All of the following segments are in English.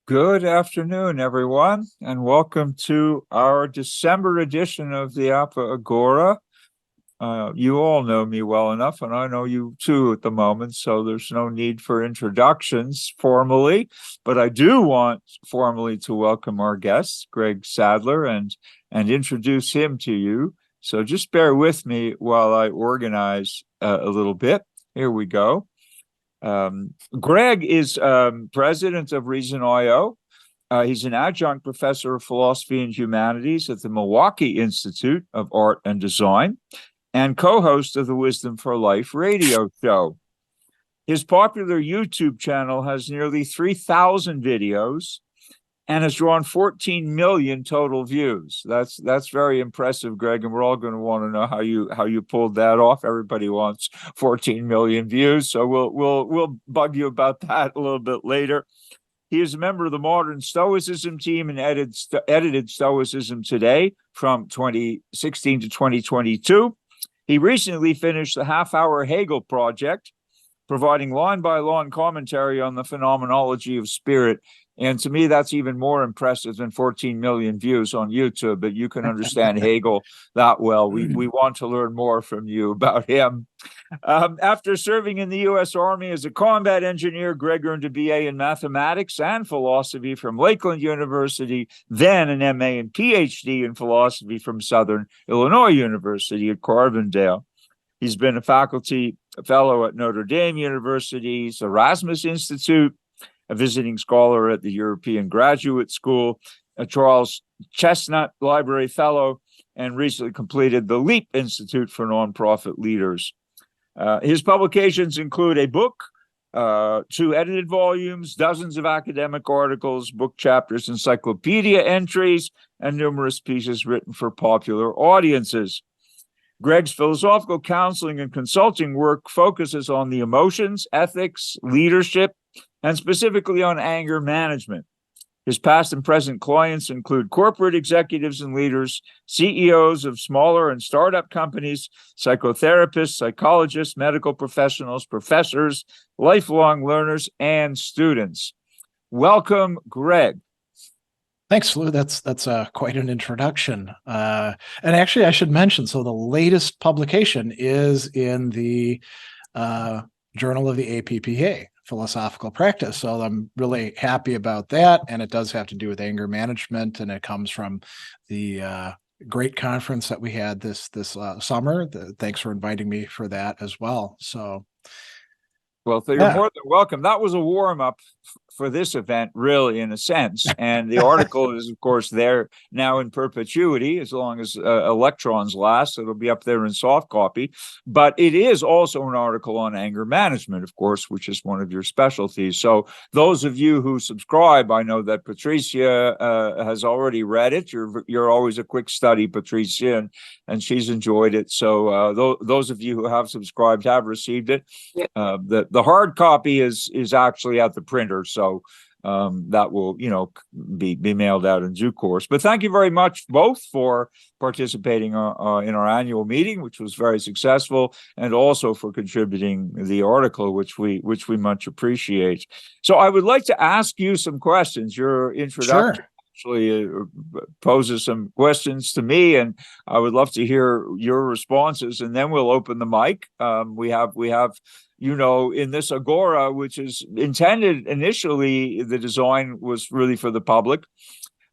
Good afternoon, everyone, and welcome to our December edition of the APPA Agora. You all know me well enough, and I know you too at the moment, so there's no need for introductions formally, but I do want formally to welcome our guest, Greg Sadler, and introduce him to you. So just bear with me while I organize a little bit. Here we go. Greg is president of ReasonIO. He's an adjunct professor of philosophy and humanities at the Milwaukee Institute of Art and Design and co-host of the Wisdom for Life radio show. His popular YouTube channel has nearly 3,000 videos and has drawn 14 million total views. That's very impressive, Greg, and we're all going to want to know how you pulled that off. Everybody wants 14 million views, so we'll bug you about that a little bit later. He is a member of the Modern Stoicism team and edited Stoicism Today from 2016 to 2022. He recently finished the Half Hour Hegel project, providing line-by-line commentary on the Phenomenology of Spirit. And to me, that's even more impressive than 14 million views on YouTube, but you can understand Hegel that well. We want to learn more from you about him. After serving in the U.S. Army as a combat engineer, Greg earned a BA in mathematics and philosophy from Lakeland University, then an MA and Ph.D. in philosophy from Southern Illinois University at Carbondale. He's been a faculty fellow at Notre Dame University's Erasmus Institute, a visiting scholar at the European Graduate School, a Charles Chesnutt Library Fellow, and recently completed the LEAP Institute for Nonprofit Leaders. His publications include a book, 2 edited volumes, dozens of academic articles, book chapters, encyclopedia entries, and numerous pieces written for popular audiences. Greg's philosophical counseling and consulting work focuses on the emotions, ethics, leadership, and specifically on anger management. His past and present clients include corporate executives and leaders, CEOs of smaller and startup companies, psychotherapists, psychologists, medical professionals, professors, lifelong learners, and students. Welcome, Greg. Thanks, Lou. That's quite an introduction. And actually, I should mention, so the latest publication is in the Journal of the APPA, Philosophical Practice. So I'm really happy about that. And it does have to do with anger management. And it comes from the great conference that we had this summer. Thanks for inviting me for that as well. So, well, so you're more than welcome. That was a warm-up for this event, really, in a sense. And the article is, of course, there now in perpetuity, as long as electrons last. It'll be up there in soft copy. But it is also an article on anger management, of course, which is one of your specialties. So those of you who subscribe, I know that Patricia has already read it. You're always a quick study, Patricia, and she's enjoyed it. So those of you who have subscribed have received it. Yep. The hard copy is actually at the printer, so that will be mailed out in due course. But thank you very much both for participating in our annual meeting, which was very successful, and also for contributing the article, which we much appreciate. So I would like to ask you some questions. Your introduction actually poses some questions to me, and I would love to hear your responses, and then we'll open the mic. We have in this Agora, which is intended initially, the design was really for the public.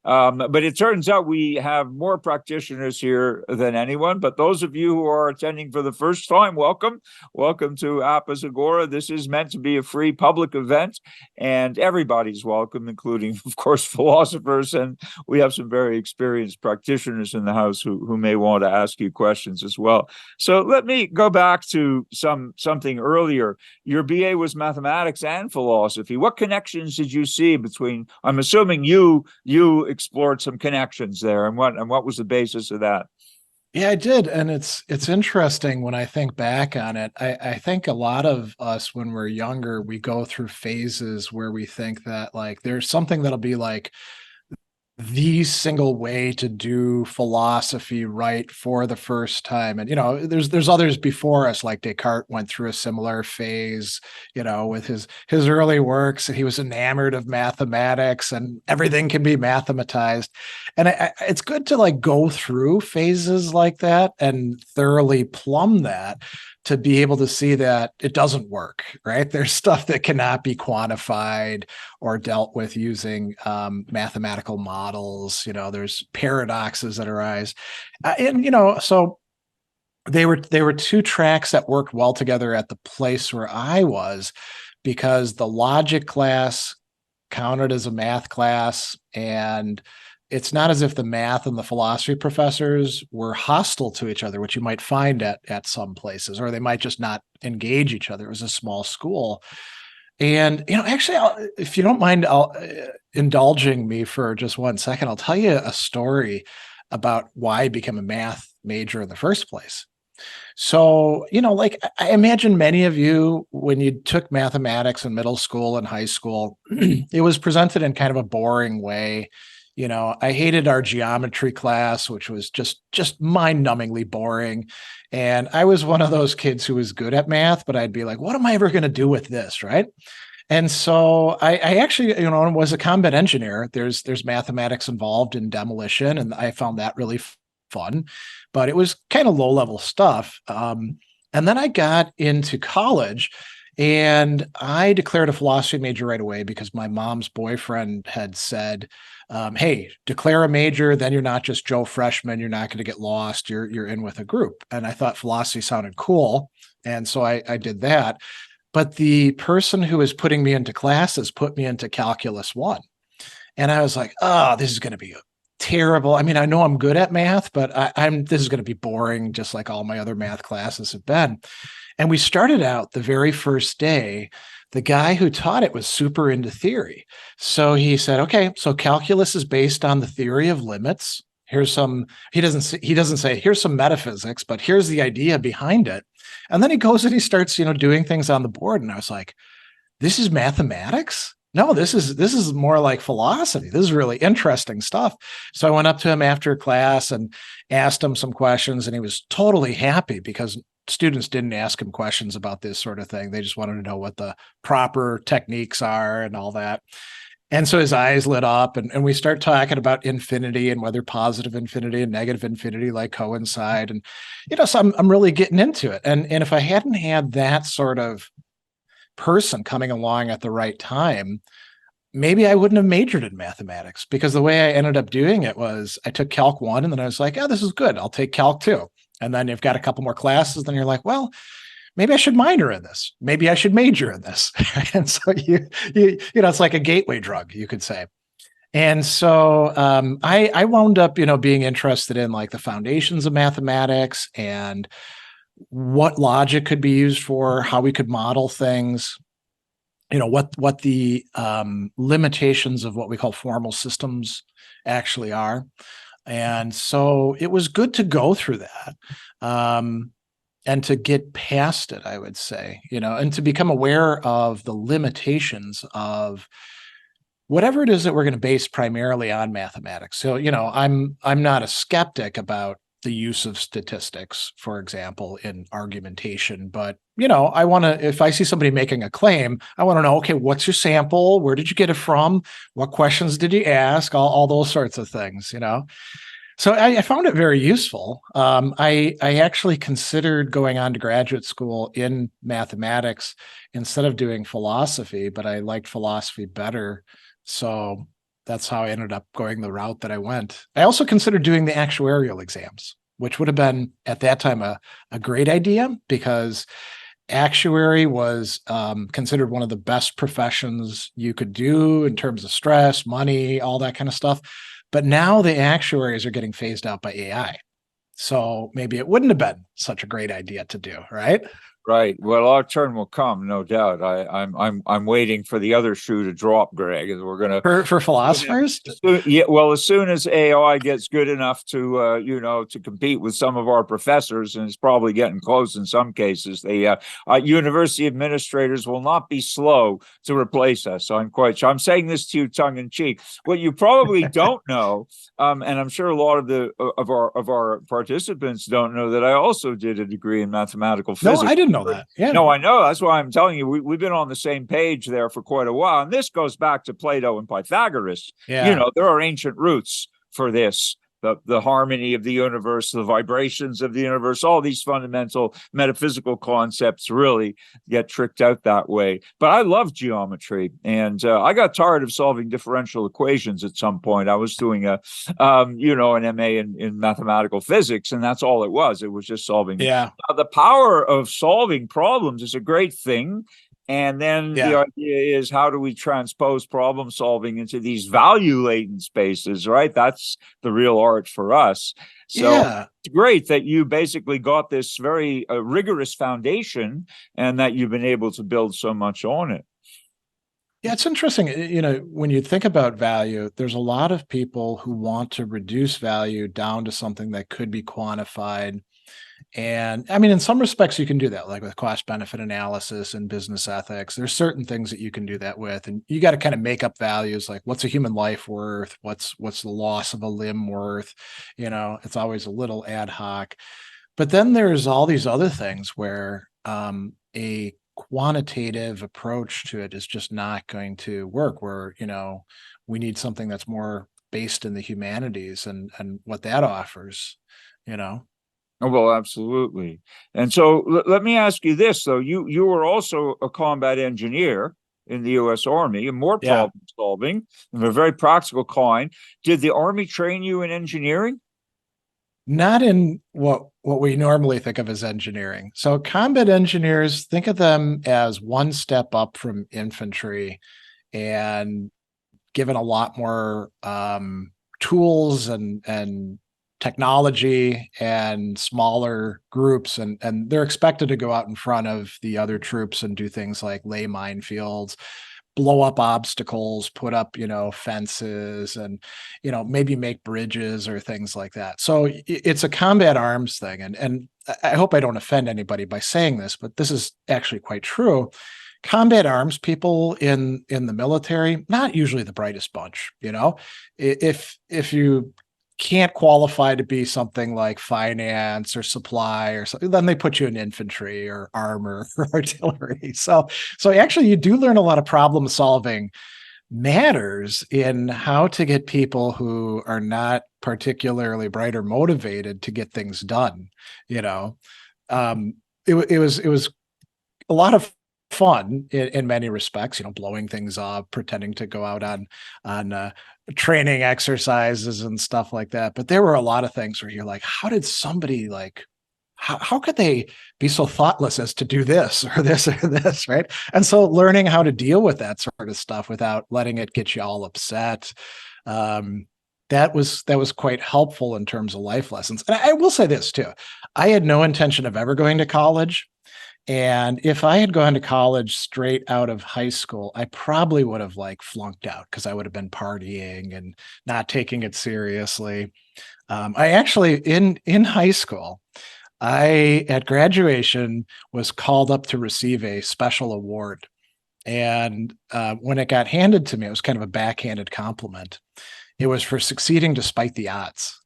But it turns out we have more practitioners here than anyone. But those of you who are attending for the first time, welcome. Welcome to APPA's Agora. This is meant to be a free public event, and everybody's welcome, including, of course, philosophers. And we have some very experienced practitioners in the house who may want to ask you questions as well. So let me go back to something earlier. Your BA was mathematics and philosophy. What connections did you see between, I'm assuming you explored some connections there, and what was the basis of that? Yeah, I did. And it's interesting when I think back on it. I think a lot of us, when we're younger, we go through phases where we think that like there's something that'll be like the single way to do philosophy right for the first time. And, there's others before us, like Descartes went through a similar phase, with his early works. He was enamored of mathematics and everything can be mathematized. And it's good to like go through phases like that and thoroughly plumb that, to be able to see that it doesn't work, right? There's stuff that cannot be quantified or dealt with using mathematical models. There's paradoxes that arise. So they were two tracks that worked well together at the place where I was, because the logic class counted as a math class, and it's not as if the math and the philosophy professors were hostile to each other, which you might find at some places, or they might just not engage each other. It was a small school. And, actually, if you don't mind indulging me for just 1 second, I'll tell you a story about why I became a math major in the first place. So, like I imagine many of you, when you took mathematics in middle school and high school, it was presented in kind of a boring way. I hated our geometry class, which was just mind-numbingly boring. And I was one of those kids who was good at math, but I'd be like, what am I ever going to do with this, right? And so I actually, was a combat engineer. There's mathematics involved in demolition, and I found that really fun, but it was kind of low-level stuff. And then I got into college, and I declared a philosophy major right away because my mom's boyfriend had said, hey, declare a major, then you're not just Joe Freshman, you're not going to get lost, you're in with a group. And I thought philosophy sounded cool, and so I did that. But the person who was putting me into classes put me into Calculus 1. And I was like, oh, this is going to be terrible. I mean, I know I'm good at math, but this is going to be boring, just like all my other math classes have been. And we started out the very first day, the guy who taught it was super into theory. So he said, okay, so calculus is based on the theory of limits. Here's some, he doesn't say, here's some metaphysics, but here's the idea behind it. And then he goes and he starts, doing things on the board. And I was like, this is mathematics? No, this is more like philosophy. This is really interesting stuff. So I went up to him after class and asked him some questions, and he was totally happy because students didn't ask him questions about this sort of thing. They just wanted to know what the proper techniques are and all that. And so his eyes lit up, and we start talking about infinity and whether positive infinity and negative infinity like coincide. And, so I'm really getting into it. And if I hadn't had that sort of person coming along at the right time, maybe I wouldn't have majored in mathematics, because the way I ended up doing it was I took Calc 1 and then I was like, oh, this is good. I'll take Calc 2. And then you've got a couple more classes. Then you're like, well, maybe I should minor in this. Maybe I should major in this. And so it's like a gateway drug, you could say. And so I wound up, being interested in like the foundations of mathematics and what logic could be used for, how we could model things, what the limitations of what we call formal systems actually are. And so it was good to go through that and to get past it, I would say, and to become aware of the limitations of whatever it is that we're going to base primarily on mathematics. So, I'm not a skeptic about the use of statistics, for example, in argumentation. But, I want to, if I see somebody making a claim, I want to know, okay, what's your sample? Where did you get it from? What questions did you ask? All those sorts of things, So I found it very useful. I actually considered going on to graduate school in mathematics instead of doing philosophy, but I liked philosophy better. So that's how I ended up going the route that I went. I also considered doing the actuarial exams, which would have been at that time a great idea, because actuary was considered one of the best professions you could do in terms of stress, money, all that kind of stuff. But now the actuaries are getting phased out by AI. So maybe it wouldn't have been such a great idea to do, right? Right. Well, our turn will come, no doubt. I'm waiting for the other shoe to drop, Greg, and we're gonna For philosophers? yeah. Well, as soon as AI gets good enough to to compete with some of our professors, and it's probably getting close in some cases, the university administrators will not be slow to replace us. So I'm quite sure. I'm saying this to you tongue in cheek. What you probably don't know, and I'm sure a lot of the of our participants don't know, that I also did a degree in mathematical No, physics. I didn't know that. Yeah. No, I know. That's why I'm telling you. We've been on the same page there for quite a while. And this goes back to Plato and Pythagoras. Yeah. There are ancient roots for this. The harmony of the universe, the vibrations of the universe, all these fundamental metaphysical concepts really get tricked out that way. But I love geometry, and I got tired of solving differential equations at some point. I was doing an MA in mathematical physics, and that's all it was. It was just solving. Yeah. The power of solving problems is a great thing. And then the idea is, how do we transpose problem solving into these value latent spaces, right? That's the real art for us. So it's great that you basically got this very rigorous foundation, and that you've been able to build so much on it. Yeah, it's interesting. When you think about value, there's a lot of people who want to reduce value down to something that could be quantified. And I mean, in some respects, you can do that, like with cost benefit analysis and business ethics. There's certain things that you can do that with, and you got to kind of make up values, like what's a human life worth? What's the loss of a limb worth? It's always a little ad hoc. But then there's all these other things where a quantitative approach to it is just not going to work, where, we need something that's more based in the humanities and what that offers, Oh, well, absolutely. And so let me ask you this, though. You were also a combat engineer in the U.S. Army, and more problem solving of a very practical kind. Did the Army train you in engineering? Not in what we normally think of as engineering. So combat engineers, think of them as one step up from infantry, and given a lot more tools and technology and smaller groups, and they're expected to go out in front of the other troops and do things like lay minefields, blow up obstacles, put up, fences, and, maybe make bridges or things like that. So it's a combat arms thing. And I hope I don't offend anybody by saying this, but this is actually quite true. Combat arms people in the military, not usually the brightest bunch. If you can't qualify to be something like finance or supply or something, then they put you in infantry or armor or artillery. So actually you do learn a lot of problem solving matters in how to get people who are not particularly bright or motivated to get things done. It was a lot of fun in many respects, blowing things up, pretending to go out on training exercises and stuff like that. But there were a lot of things where you're like, how did somebody how could they be so thoughtless as to do this or this or this, right? And so learning how to deal with that sort of stuff without letting it get you all upset, that was quite helpful in terms of life lessons. And I will say this too, I had no intention of ever going to college. And if I had gone to college straight out of high school, I probably would have flunked out, because I would have been partying and not taking it seriously. I actually, in high school, I, at graduation, was called up to receive a special award. And when it got handed to me, it was kind of a backhanded compliment. It was for succeeding despite the odds.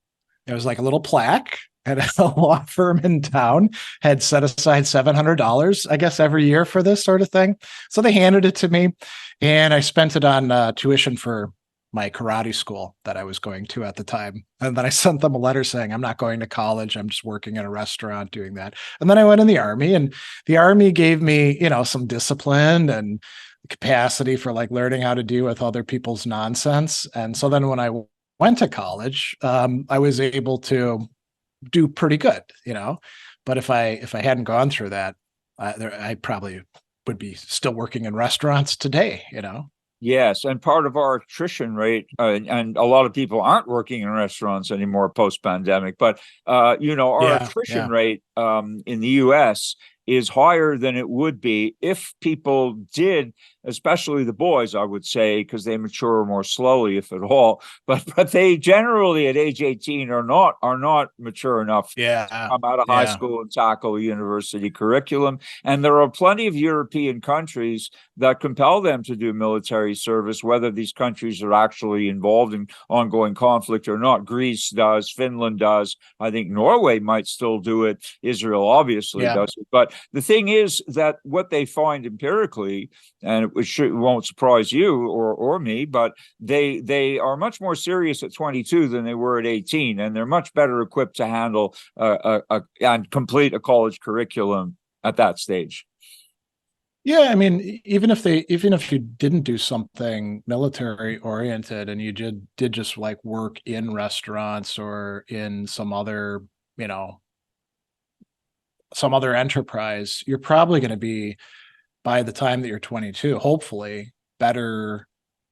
It was like a little plaque, and a law firm in town had set aside $700, I guess, every year for this sort of thing. So they handed it to me, and I spent it on tuition for my karate school that I was going to at the time. And then I sent them a letter saying, I'm not going to college. I'm just working in a restaurant doing that. And then I went in the Army, and the Army gave me, some discipline and capacity for learning how to deal with other people's nonsense. And so then when I went to college, I was able to do pretty good, but if I hadn't gone through that, I probably would be still working in restaurants today, Yes, and part of our attrition rate, and a lot of people aren't working in restaurants anymore post-pandemic, but our attrition rate in the U.S. is higher than it would be if people did, especially the boys, I would say, because they mature more slowly, if at all. But they generally at age 18 are not mature enough to Yeah. come out of high Yeah. school and tackle a university curriculum. And there are plenty of European countries that compel them to do military service, whether these countries are actually involved in ongoing conflict or not. Greece does, Finland does. I think Norway might still do it. Israel obviously does it. But the thing is that what they find empirically, and it won't surprise you or me, but they are much more serious at 22 than they were at 18, and they're much better equipped to handle and complete a college curriculum at that stage. Yeah, I mean, even if you didn't do something military oriented and you did just like work in restaurants or in some other, some other enterprise, you're probably going to be, by the time that you're 22, hopefully better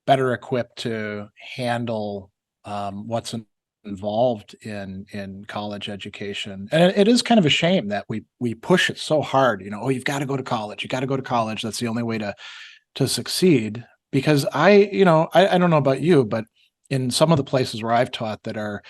equipped to handle what's involved in college education. And it is kind of a shame that we push it so hard, oh, you've got to go to college. You got to go to college. That's the only way to succeed. Because I don't know about you, but in some of the places where I've taught that are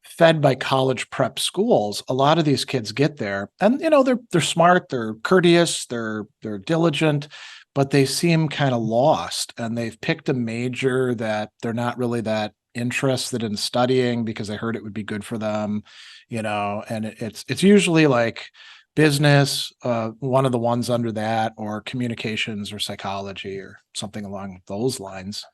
fed by college prep schools, a lot of these kids get there and they're smart, they're courteous, they're diligent, but they seem kind of lost, and they've picked a major that they're not really that interested in studying because they heard it would be good for them, and it's usually like business, one of the ones under that, or communications or psychology or something along those lines.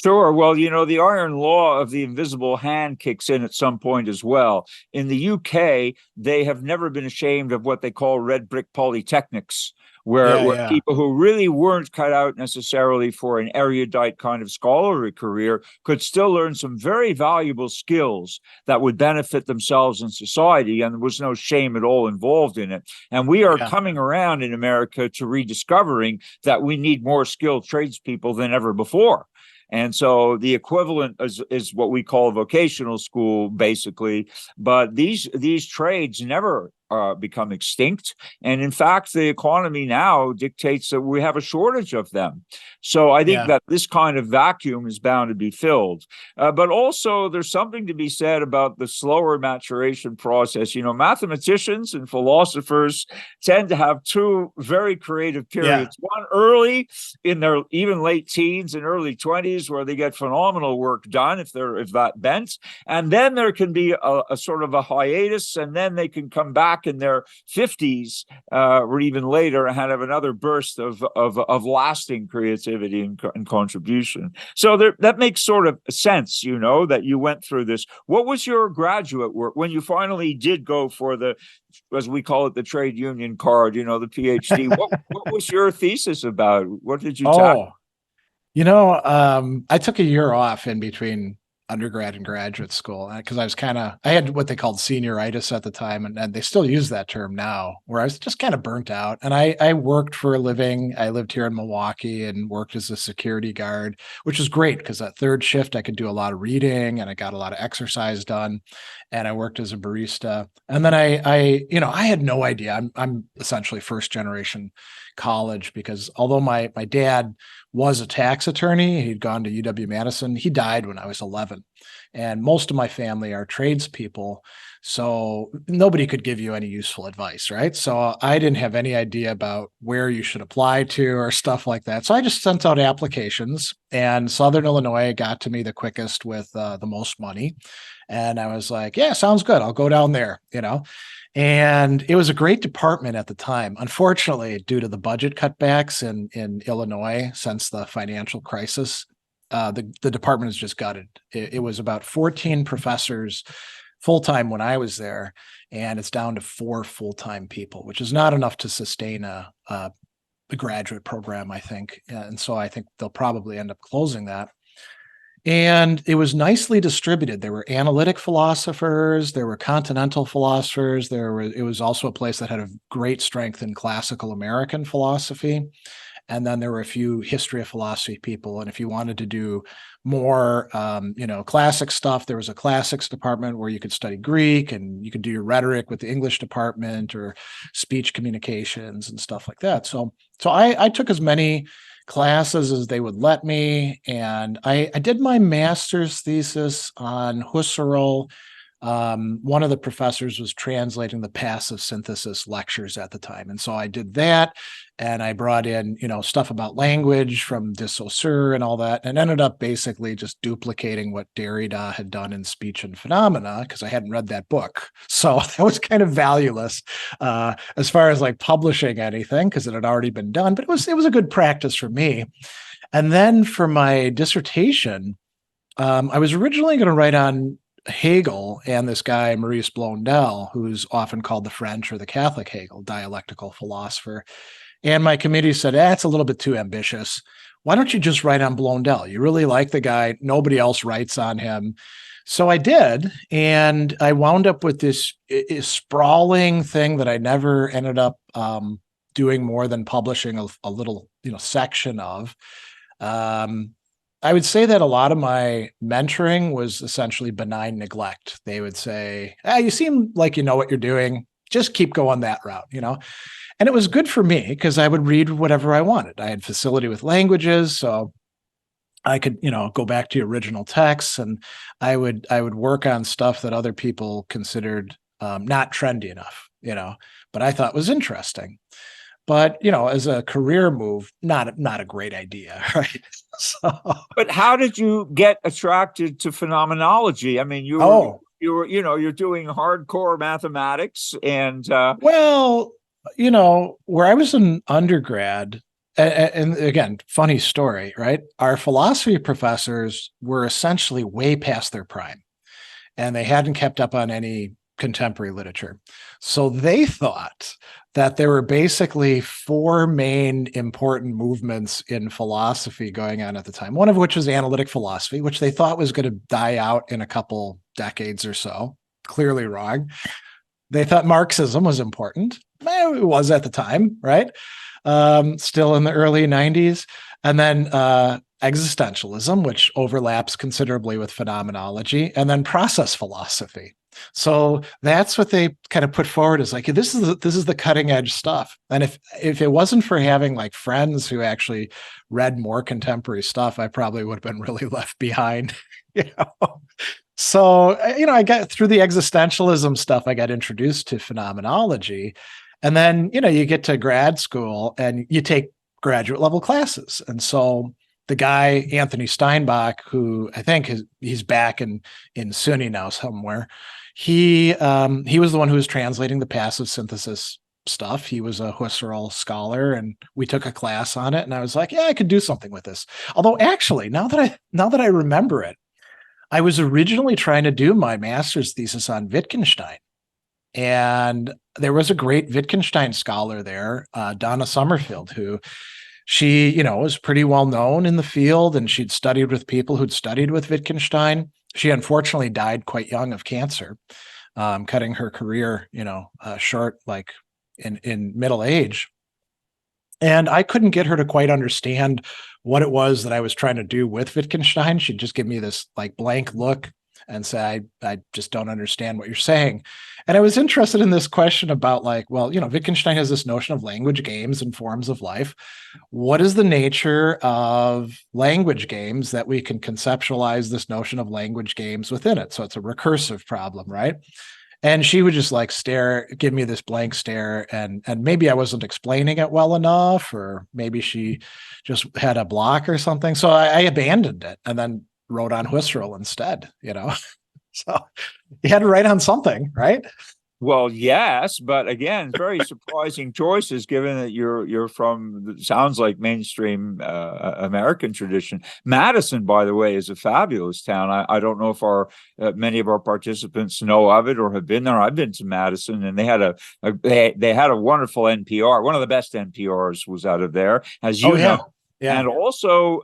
Sure. Well, the iron law of the invisible hand kicks in at some point as well. In the UK, they have never been ashamed of what they call red brick polytechnics, where people who really weren't cut out necessarily for an erudite kind of scholarly career could still learn some very valuable skills that would benefit themselves and society. And there was no shame at all involved in it. And we are coming around in America to rediscovering that we need more skilled tradespeople than ever before. And so the equivalent is what we call a vocational school, basically. But these trades never become extinct. And in fact, the economy now dictates that we have a shortage of them. So I think that this kind of vacuum is bound to be filled. But also there's something to be said about the slower maturation process. Mathematicians and philosophers tend to have two very creative periods. One early in their even late teens and early 20s, where they get phenomenal work done if that bent. And then there can be a sort of a hiatus, and then they can come back in their 50s or even later and have another burst of lasting creativity and contribution. So that makes sort of sense, that you went through this. What was your graduate work when you finally did go for the, as we call it, the trade union card, the Ph.D.? What was your thesis about? What did you tackle? I took a year off in between undergrad and graduate school because I had what they called senioritis at the time, and they still use that term now, where I was just kind of burnt out. And I worked for a living. I lived here in Milwaukee and worked as a security guard, which is great because that third shift I could do a lot of reading and I got a lot of exercise done. And I worked as a barista. And then I had no idea. I'm essentially first generation college, because although my dad was a tax attorney, he'd gone to UW-Madison. He died when I was 11, and most of my family are tradespeople, so nobody could give you any useful advice, right? So I didn't have any idea about where you should apply to or stuff like that. So I just sent out applications, and Southern Illinois got to me the quickest with the most money. And I was like, yeah, sounds good. I'll go down there, And it was a great department at the time. Unfortunately, due to the budget cutbacks in Illinois since the financial crisis, the department is just gutted. It was about 14 professors full-time when I was there, and it's down to 4 full-time people, which is not enough to sustain a graduate program, I think. And so I think they'll probably end up closing that. And it was nicely distributed. There were analytic philosophers, there were continental philosophers, it was also a place that had a great strength in classical American philosophy. And then there were a few history of philosophy people. And if you wanted to do more, classic stuff, there was a classics department where you could study Greek, and you could do your rhetoric with the English department, or speech communications and stuff like that. So I took as many classes as they would let me. And I did my master's thesis on Husserl. One of the professors was translating the passive synthesis lectures at the time. And so I did that, and I brought in, stuff about language from de Saussure and all that, and ended up basically just duplicating what Derrida had done in Speech and Phenomena, because I hadn't read that book. So that was kind of valueless as far as like publishing anything, because it had already been done, but it was a good practice for me. And then for my dissertation, I was originally going to write on Hegel and this guy, Maurice Blondel, who's often called the French or the Catholic Hegel, dialectical philosopher. And my committee said, it's a little bit too ambitious. Why don't you just write on Blondel? You really like the guy. Nobody else writes on him. So I did. And I wound up with this sprawling thing that I never ended up doing more than publishing a little, section of. I would say that a lot of my mentoring was essentially benign neglect. They would say, you seem like you know what you're doing. Just keep going that route, And it was good for me because I would read whatever I wanted. I had facility with languages, so I could, go back to original texts, and I would work on stuff that other people considered not trendy enough, but I thought was interesting. But, as a career move, not a great idea, right? But how did you get attracted to phenomenology? I mean, you're doing hardcore mathematics and where I was an undergrad, and again, funny story, right? Our philosophy professors were essentially way past their prime, and they hadn't kept up on any contemporary literature. So they thought that there were basically four main important movements in philosophy going on at the time, one of which was analytic philosophy, which they thought was going to die out in a couple decades or so. Clearly wrong. They thought Marxism was important. It was at the time, right? Still in the early 90s. And then existentialism, which overlaps considerably with phenomenology, and then process philosophy. So that's what they kind of put forward as like, this is the cutting edge stuff. And if it wasn't for having like friends who actually read more contemporary stuff, I probably would have been really left behind. So, I got through the existentialism stuff, I got introduced to phenomenology. And then, you get to grad school and you take graduate level classes. And so the guy, Anthony Steinbach, who I think he's back in SUNY now somewhere, he was the one who was translating the passive synthesis stuff. He was a Husserl scholar, and we took a class on it. And I was like, I could do something with this. Although actually, now that I remember it, I was originally trying to do my master's thesis on Wittgenstein. And there was a great Wittgenstein scholar there, Donna Summerfield, who she, was pretty well known in the field, and she'd studied with people who'd studied with Wittgenstein. She unfortunately died quite young of cancer, cutting her career, short, like in middle age. And I couldn't get her to quite understand what it was that I was trying to do with Wittgenstein. She'd just give me this like blank look and say, I just don't understand what you're saying. And I was interested in this question about like, well, Wittgenstein has this notion of language games and forms of life. What is the nature of language games that we can conceptualize this notion of language games within it? So it's a recursive problem, right? And she would just like give me this blank stare, and maybe I wasn't explaining it well enough, or maybe she just had a block or something. So I abandoned it and then wrote on Husserl instead, So you had to write on something, right? Well, yes, but again, very surprising choices given that you're from, sounds like mainstream American tradition. Madison, by the way, is a fabulous town. I don't know if many of our participants know of it or have been there. I've been to Madison, and they had a wonderful NPR. One of the best NPRs was out of there, as you know. Yeah. And also,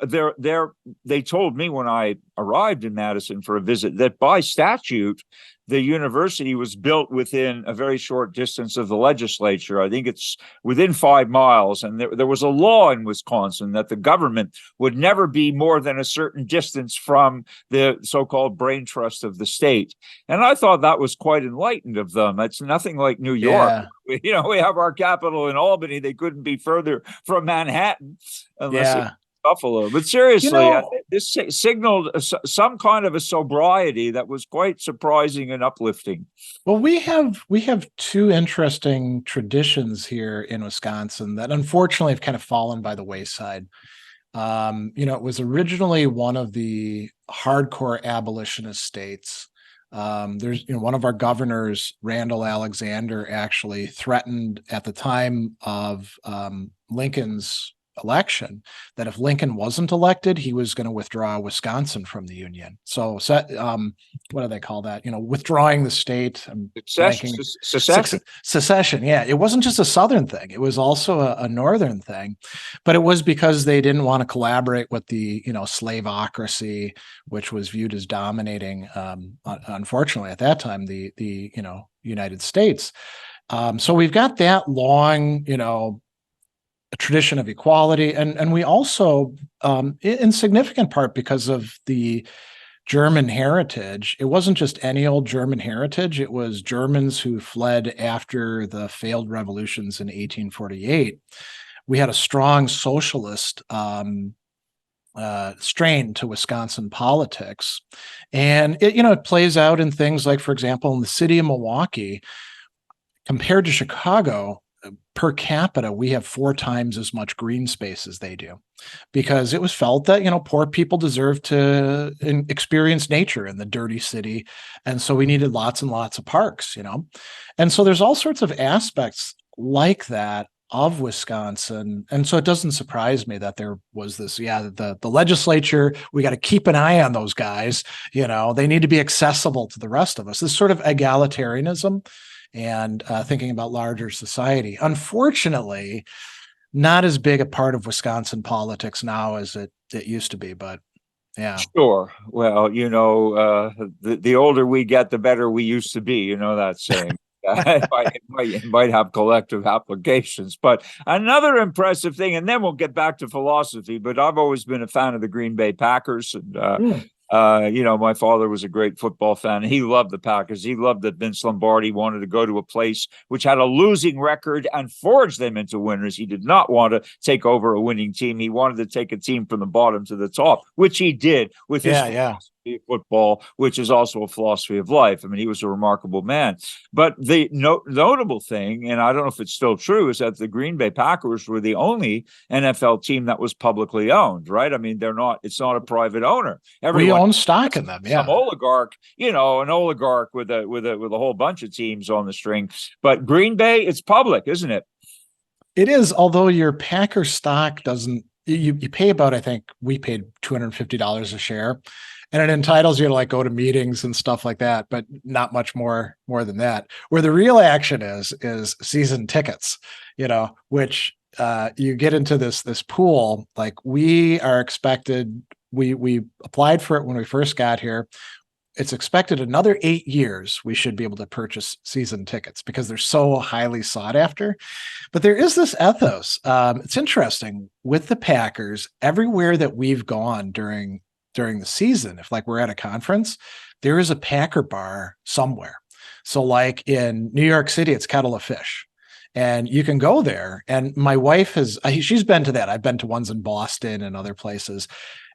they told me when I arrived in Madison for a visit that by statute, the university was built within a very short distance of the legislature. I think it's within 5 miles. And there was a law in Wisconsin that the government would never be more than a certain distance from the so-called brain trust of the state. And I thought that was quite enlightened of them. It's nothing like New York. Yeah. We have our capital in Albany. They couldn't be further from Manhattan unless it Buffalo. But seriously, this signaled some kind of a sobriety that was quite surprising and uplifting. Well, we have two interesting traditions here in Wisconsin that unfortunately have kind of fallen by the wayside. It was originally one of the hardcore abolitionist states. There's one of our governors, Randall Alexander, actually threatened at the time of Lincoln's election that if Lincoln wasn't elected, he was going to withdraw Wisconsin from the Union. So what do they call that? Withdrawing the state. Secession. Yeah. It wasn't just a Southern thing. It was also a Northern thing, but it was because they didn't want to collaborate with the, slaveocracy, which was viewed as dominating, unfortunately at that time, the United States. So we've got that long, a tradition of equality. And we also, in significant part because of the German heritage, it wasn't just any old German heritage. It was Germans who fled after the failed revolutions in 1848. We had a strong socialist strain to Wisconsin politics. And it plays out in things like, for example, in the city of Milwaukee, compared to Chicago, per capita, we have 4 times as much green space as they do, because it was felt that, poor people deserve to experience nature in the dirty city. And so we needed lots and lots of parks, And so there's all sorts of aspects like that of Wisconsin. And so it doesn't surprise me that there was this, the legislature, we got to keep an eye on those guys, they need to be accessible to the rest of us. This sort of egalitarianism and thinking about larger society. Unfortunately, not as big a part of Wisconsin politics now as it used to be, but yeah. Sure. Well, the older we get, the better we used to be, that saying. It might have collective applications. But another impressive thing, and then we'll get back to philosophy, but I've always been a fan of the Green Bay Packers. And my father was a great football fan. He loved the Packers. He loved that Vince Lombardi wanted to go to a place which had a losing record and forge them into winners. He did not want to take over a winning team. He wanted to take a team from the bottom to the top, which he did with his philosophy of football, which is also a philosophy of life. I mean, he was a remarkable man. But the notable thing, and I don't know if it's still true, is that the Green Bay Packers were the only NFL team that was publicly owned, right? I mean, it's not a private owner. We own stock in them. Some oligarch, an oligarch with a whole bunch of teams on the string. But Green Bay, it's public, isn't it? It is, although your Packer stock doesn't, you pay about, I think we paid $250 a share, and it entitles you to go to meetings and stuff like that, but not much more than that. Where the real action is season tickets, which you get into this pool. Like we are expected, we applied for it when we first got here. It's expected another 8 years we should be able to purchase season tickets because they're so highly sought after. But there is this ethos. It's interesting with the Packers. Everywhere that we've gone during the season, if we're at a conference, there is a Packer bar somewhere. So like in New York City, it's Kettle of Fish. And you can go there. And my wife she's been to that. I've been to ones in Boston and other places.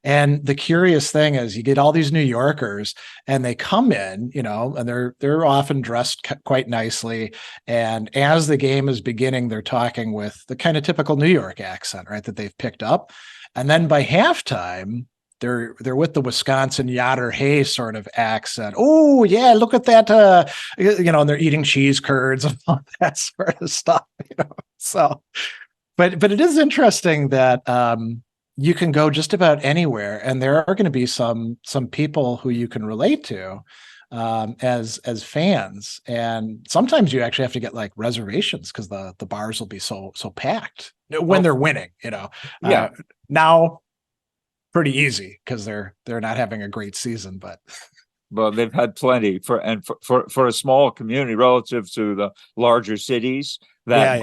And the curious thing is you get all these New Yorkers and they come in, and they're often dressed quite nicely. And as the game is beginning, they're talking with the kind of typical New York accent, right, that they've picked up. And then by halftime, they're with the Wisconsin Yatter Hay sort of accent. Oh yeah, look at that, and they're eating cheese curds and all that sort of stuff. So, but it is interesting that you can go just about anywhere, and there are going to be some people who you can relate to as fans, and sometimes you actually have to get reservations because the bars will be so packed. when they're winning, Yeah. Now pretty easy because they're not having a great season, but they've had plenty for a small community relative to the larger cities that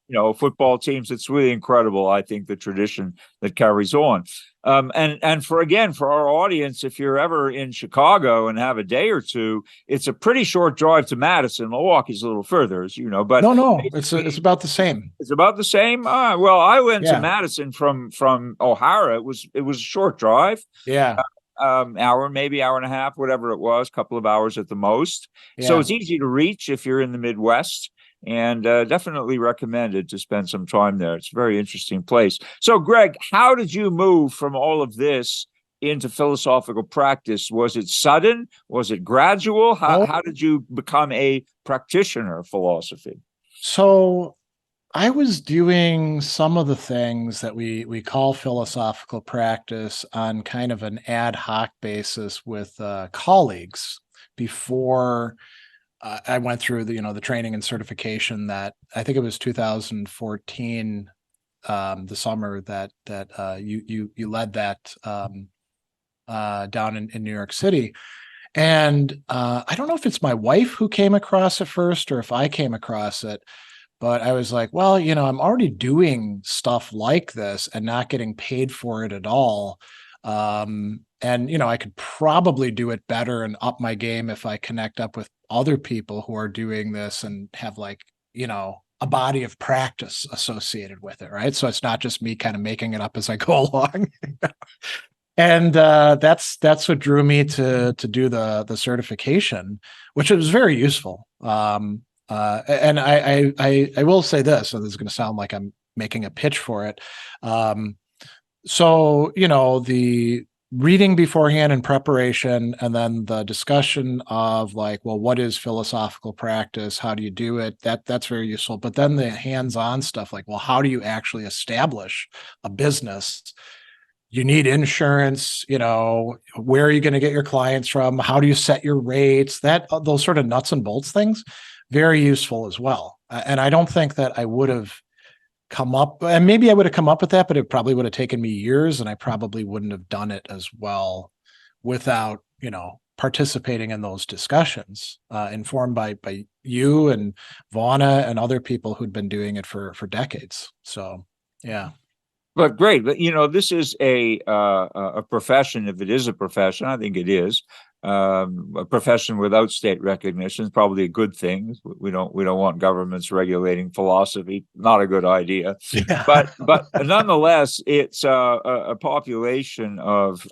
yeah. football teams. It's really incredible. I think the tradition that carries on. And for our audience, if you're ever in Chicago and have a day or two, it's a pretty short drive to Madison. Milwaukee's a little further, as you know, but no, it's about the same. It's about the same. Well, I went to Yeah. Madison from O'Hara. It was a short drive. Yeah. Hour, maybe hour and a half, whatever it was, couple of hours at the most. So Yeah. it's easy to reach if you're in the Midwest, and definitely recommended to spend some time there. It's a very interesting place. So, Greg, how did you move from all of this into philosophical practice? Was it sudden? Was it gradual? How did you become a practitioner of philosophy? So I was doing some of the things that we call philosophical practice on kind of an ad hoc basis with colleagues before I went through the training and certification that I think it was 2014, the summer that you led that down in New York City. And I don't know if it's my wife who came across it first or if I came across it, but I was like, well, I'm already doing stuff like this and not getting paid for it at all. And I could probably do it better and up my game if I connect up with other people who are doing this and have a body of practice associated with it, right? So it's not just me kind of making it up as I go along. And that's what drew me to do the certification, which was very useful. And I will say this, so this is going to sound like I'm making a pitch for it. So the reading beforehand in preparation, and then the discussion of what is philosophical practice? How do you do it? That's very useful. But then the hands-on stuff, how do you actually establish a business? You need insurance, where are you going to get your clients from? How do you set your rates? Those sort of nuts and bolts things, very useful as well. And I don't think that I would have come up, and maybe I would have come up with that, but it probably would have taken me years, and I probably wouldn't have done it as well without, participating in those discussions, informed by you and Vaughna and other people who'd been doing it for decades. So, yeah. But great, but this is a profession. If it is a profession, I think it is a profession without state recognition. Is probably a good thing. We don't want governments regulating philosophy. Not a good idea. Yeah. But nonetheless, it's a population of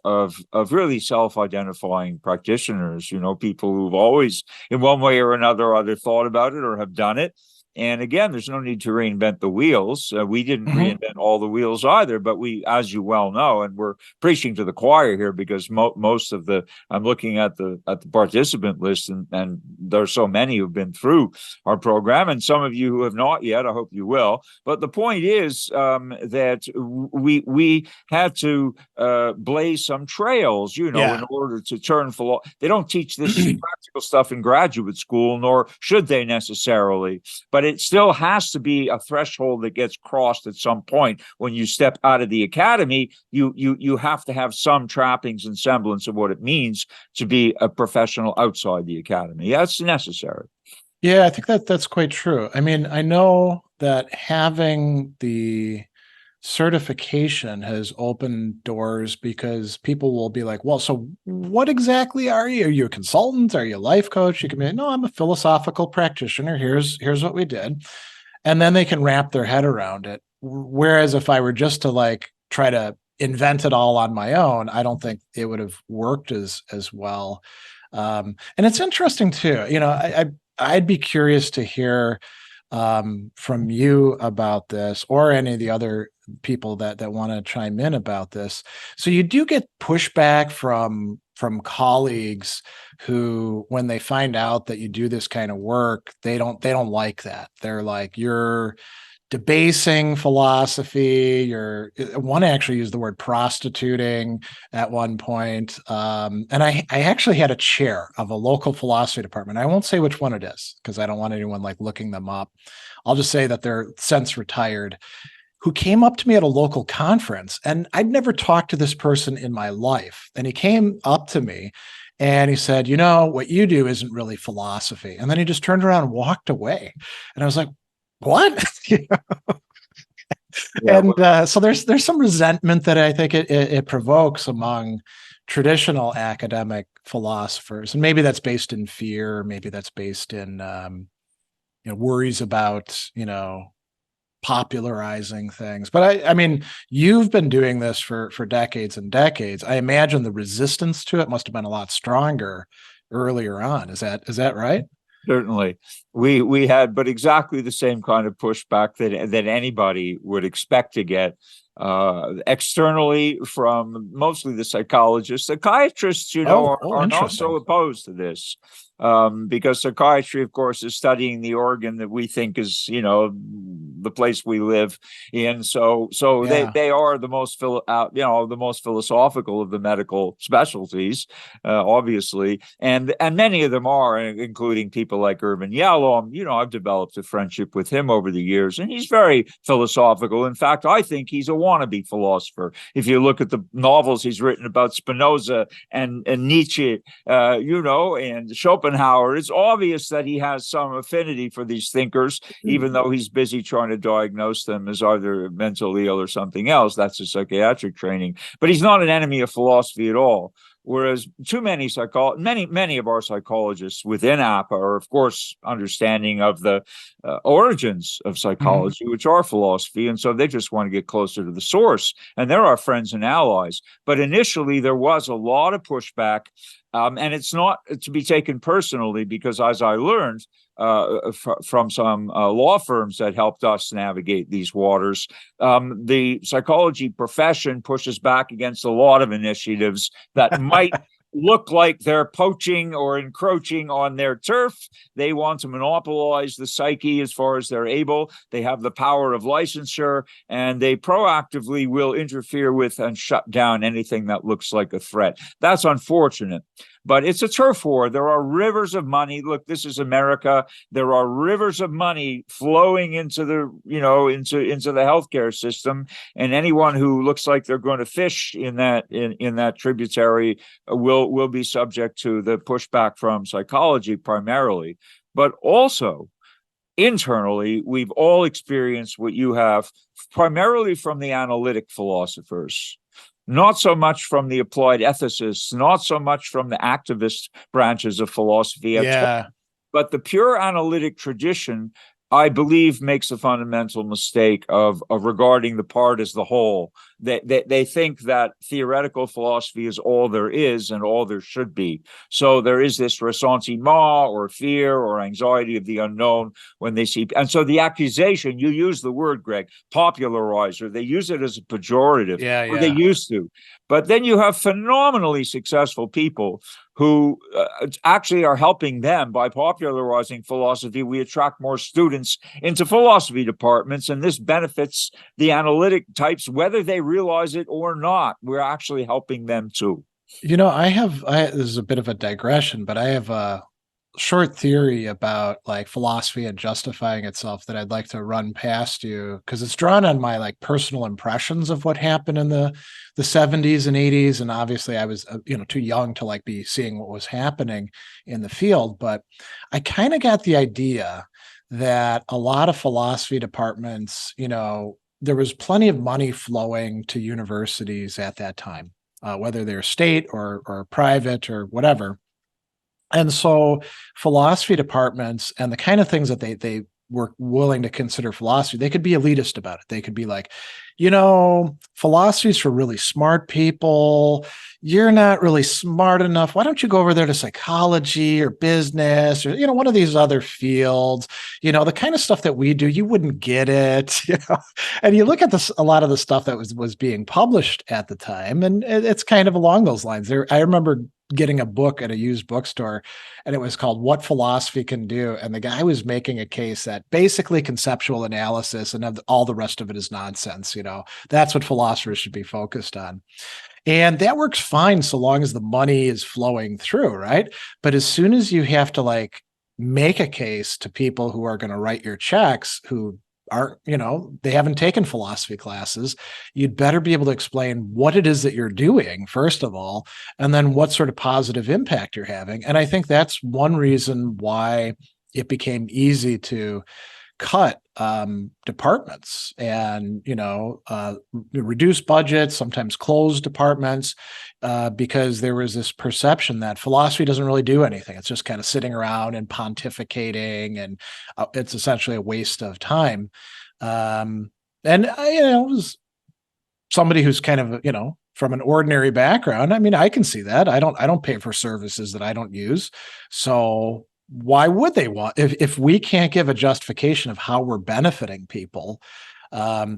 really self-identifying practitioners. People who've always, in one way or another, either thought about it or have done it. And again, there's no need to reinvent the wheels. We didn't reinvent all the wheels either, but we, as you well know, and we're preaching to the choir here because most of I'm looking at the participant list, and there's so many who've been through our program, and some of you who have not yet. I hope you will. But the point is that we had to blaze some trails, in order to turn philosophy. They don't teach this practical stuff in graduate school, nor should they necessarily. But it still has to be a threshold that gets crossed at some point. When you step out of the academy, you have to have some trappings and semblance of what it means to be a professional outside the academy. That's necessary. Yeah, I think that's quite true. I mean, I know that having the certification has opened doors because people will be like, well, so what exactly are you? Are you a consultant? Are you a life coach? You can be like, no, I'm a philosophical practitioner. Here's what we did. And then they can wrap their head around it. Whereas if I were just to try to invent it all on my own, I don't think it would have worked as well. And it's interesting too. I'd be curious to hear from you about this, or any of the other people that want to chime in about this. So you do get pushback from colleagues who, when they find out that you do this kind of work, they don't like that. They're like, you're debasing philosophy. One actually used the word prostituting at one point. And I actually had a chair of a local philosophy department. I won't say which one it is because I don't want anyone looking them up. I'll just say that they're since retired. who came up to me at a local conference, and I'd never talked to this person in my life. And he came up to me and he said, you know, what you do isn't really philosophy. And then he just turned around and walked away. And I was like, what? Yeah, And so there's some resentment that I think it provokes among traditional academic philosophers. And maybe that's based in fear, maybe that's based in worries about, popularizing things. But I mean, you've been doing this for decades and decades. I imagine the resistance to it must have been a lot stronger earlier on. Is that right? certainly. We had, but exactly the same kind of pushback that anybody would expect to get externally from mostly the psychologists. Psychiatrists, are not so opposed to this. Because psychiatry, of course, is studying the organ that we think is, the place we live in. So yeah. they are the most the most philosophical of the medical specialties, obviously, and many of them are, including people like Irvin Yalom. I've developed a friendship with him over the years, and he's very philosophical. In fact, I think he's a wannabe philosopher. If you look at the novels he's written about Spinoza and Nietzsche, and Schopenhauer, it's obvious that he has some affinity for these thinkers, even though he's busy trying to diagnose them as either mentally ill or something else. That's his psychiatric training. But he's not an enemy of philosophy at all. Whereas many of our psychologists within APPA are, of course, understanding of the origins of psychology, which are philosophy, and so they just want to get closer to the source. And they're our friends and allies. But initially, there was a lot of pushback, and it's not to be taken personally, because as I learned from some law firms that helped us navigate these waters, the psychology profession pushes back against a lot of initiatives that might look like they're poaching or encroaching on their turf. They want to monopolize the psyche as far as they're able. They have the power of licensure, and they proactively will interfere with and shut down anything that looks like a threat. That's unfortunate. But it's a turf war. There are rivers of money. Look, this is America. There are rivers of money flowing into the, into the healthcare system, and anyone who looks like they're going to fish in that tributary will be subject to the pushback from psychology primarily, but also internally. We've all experienced what you have, primarily from the analytic philosophers. Not so much from the applied ethicists, not so much from the activist branches of philosophy, but the pure analytic tradition, I believe, makes a fundamental mistake of regarding the part as the whole. They think that theoretical philosophy is all there is and all there should be. So there is this ressentiment or fear or anxiety of the unknown when they see. And so the accusation, you use the word, Greg, popularizer, they use it as a pejorative. Or they used to. But then you have phenomenally successful people who actually are helping them by popularizing philosophy. We attract more students into philosophy departments, and this benefits the analytic types, whether they realize it or not. We're actually helping them too. This is a bit of a digression, but I have a short theory about like philosophy and justifying itself that I'd like to run past you, because it's drawn on my like personal impressions of what happened in the 70s and 80s. And obviously I was too young to like be seeing what was happening in the field, but I kind of got the idea that a lot of philosophy departments, there was plenty of money flowing to universities at that time, whether they're state or private or whatever. And so philosophy departments and the kind of things that they were willing to consider philosophy, they could be elitist about it. They could be like, philosophy is for really smart people. You're not really smart enough. Why don't you go over there to psychology or business or, one of these other fields, the kind of stuff that we do, you wouldn't get it. And you look at this, a lot of the stuff that was being published at the time, and it's kind of along those lines. I remember getting a book at a used bookstore, and it was called What Philosophy Can Do. And the guy was making a case that basically conceptual analysis and all the rest of it is nonsense. That's what philosophers should be focused on. And that works fine so long as the money is flowing through, right? But as soon as you have to like make a case to people who are going to write your checks, who aren't, they haven't taken philosophy classes. You'd better be able to explain what it is that you're doing, first of all, and then what sort of positive impact you're having. And I think that's one reason why it became easy to cut departments and reduce budgets, sometimes close departments, because there was this perception that philosophy doesn't really do anything. It's just kind of sitting around and pontificating, and it's essentially a waste of time. Was somebody who's kind of from an ordinary background. I mean, I can see that. I don't pay for services that I don't use. So why would they want, if we can't give a justification of how we're benefiting people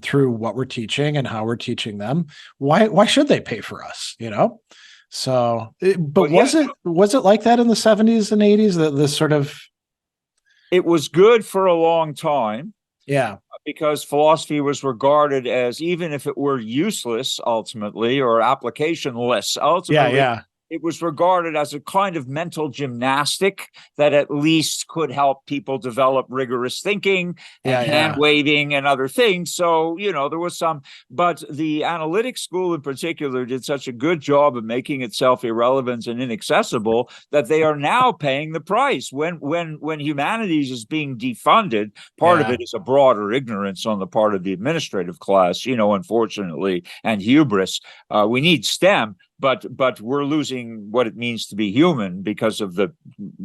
through what we're teaching and how we're teaching them, why should they pay for us? So, but was it like that in the 70s and 80s, that this sort of? It was good for a long time. Yeah. Because philosophy was regarded as, even if it were useless ultimately, or applicationless ultimately, yeah. It was regarded as a kind of mental gymnastic that at least could help people develop rigorous thinking and hand waving and other things. So, there was some, but the analytic school in particular did such a good job of making itself irrelevant and inaccessible that they are now paying the price. When humanities is being defunded, part of it is a broader ignorance on the part of the administrative class, unfortunately, and hubris. We need STEM, but we're losing what it means to be human because of the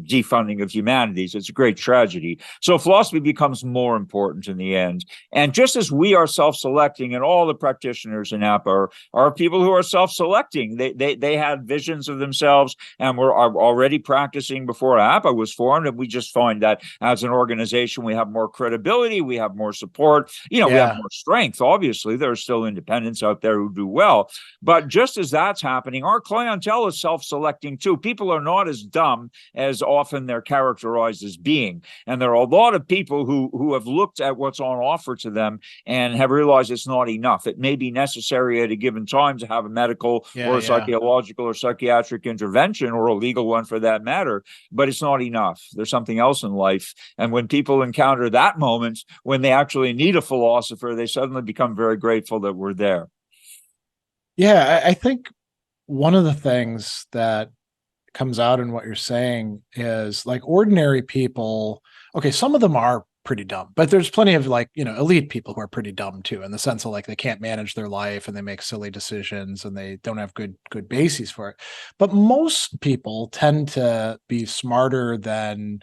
defunding of humanities. It's a great tragedy. So philosophy becomes more important in the end. And just as we are self-selecting, and all the practitioners in APPA are people who are self-selecting, they had visions of themselves and were already practicing before APPA was formed. And we just find that as an organization, we have more credibility, we have more support, we have more strength. Obviously, there are still independents out there who do well. But just as that's happening, our clientele is self-selecting too. People are not as dumb as often they're characterized as being. And there are a lot of people who have looked at what's on offer to them and have realized it's not enough. It may be necessary at a given time to have a medical or a psychological or psychiatric intervention, or a legal one for that matter, but it's not enough. There's something else in life. And when people encounter that moment, when they actually need a philosopher, they suddenly become very grateful that we're there. Yeah, I think one of the things that comes out in what you're saying is, like, ordinary people, okay, some of them are pretty dumb, but there's plenty of elite people who are pretty dumb too, in the sense of they can't manage their life and they make silly decisions and they don't have good bases for it. But most people tend to be smarter than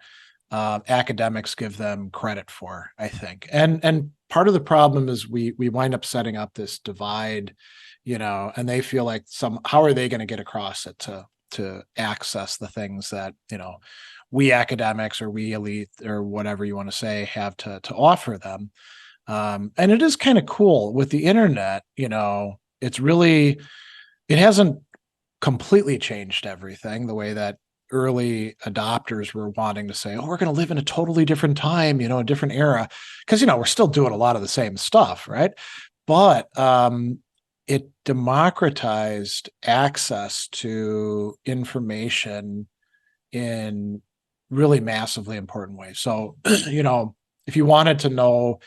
academics give them credit for, I think. And part of the problem is we wind up setting up this divide, and they feel like how are they going to get across it to access the things that, we academics or we elite or whatever you want to say have to offer them. And it is kind of cool with the internet, it hasn't completely changed everything the way that early adopters were wanting to say, oh, we're going to live in a totally different time, a different era. Because, we're still doing a lot of the same stuff, right? But it democratized access to information in really massively important ways. So, if you wanted to know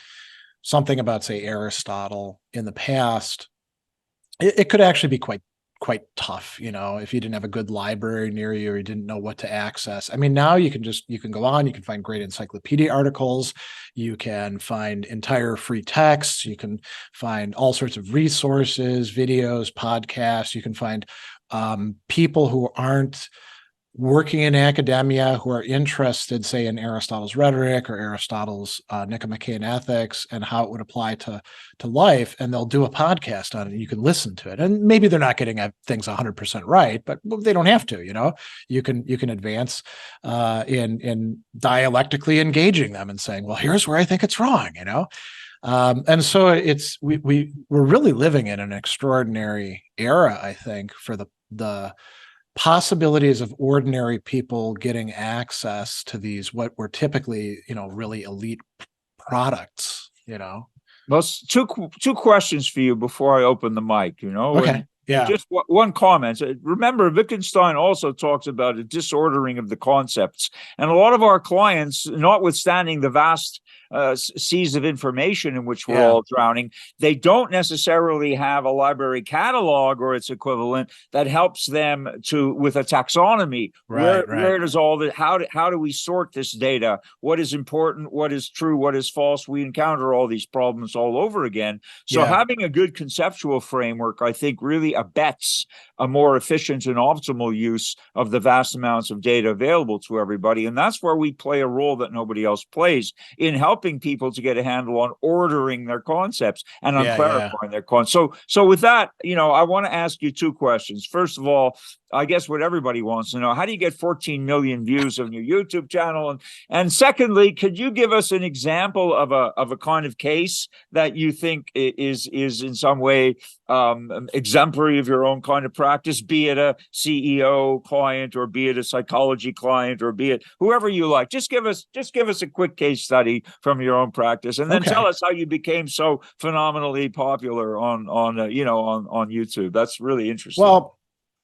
something about, say, Aristotle in the past, it could actually be quite tough, if you didn't have a good library near you or you didn't know what to access. I mean, now you can go on, you can find great encyclopedia articles, you can find entire free texts, you can find all sorts of resources, videos, podcasts, you can find people who aren't working in academia who are interested, say, in Aristotle's rhetoric or Aristotle's Nicomachean ethics and how it would apply to life, and they'll do a podcast on it and you can listen to it. And maybe they're not getting things 100% right, but they don't have to. You can advance in dialectically engaging them and saying, well, here's where I think it's wrong. And so we're really living in an extraordinary era, I think, for the possibilities of ordinary people getting access to these, what were typically, really elite products, Well, two questions for you before I open the mic. Okay. Yeah. Just one comment. Remember, Wittgenstein also talks about a disordering of the concepts. And a lot of our clients, notwithstanding the vast seas of information in which we're all drowning, they don't necessarily have a library catalog or its equivalent that helps them with a taxonomy. Right. Where does all the how do we sort this data? What is important? What is true? What is false? We encounter all these problems all over again. So having a good conceptual framework, I think, really abets a more efficient and optimal use of the vast amounts of data available to everybody. And that's where we play a role that nobody else plays in helping people to get a handle on ordering their concepts and on clarifying their concepts. So with that, I want to ask you two questions. First of all, I guess what everybody wants to know, how do you get 14 million views on your YouTube channel? And secondly, could you give us an example of a kind of case that you think is in some way exemplary of your own kind of practice, be it a CEO client or be it a psychology client or be it whoever you like? Just give us a quick case study from your own practice, and then tell us how you became so phenomenally popular on YouTube. That's really interesting. Well,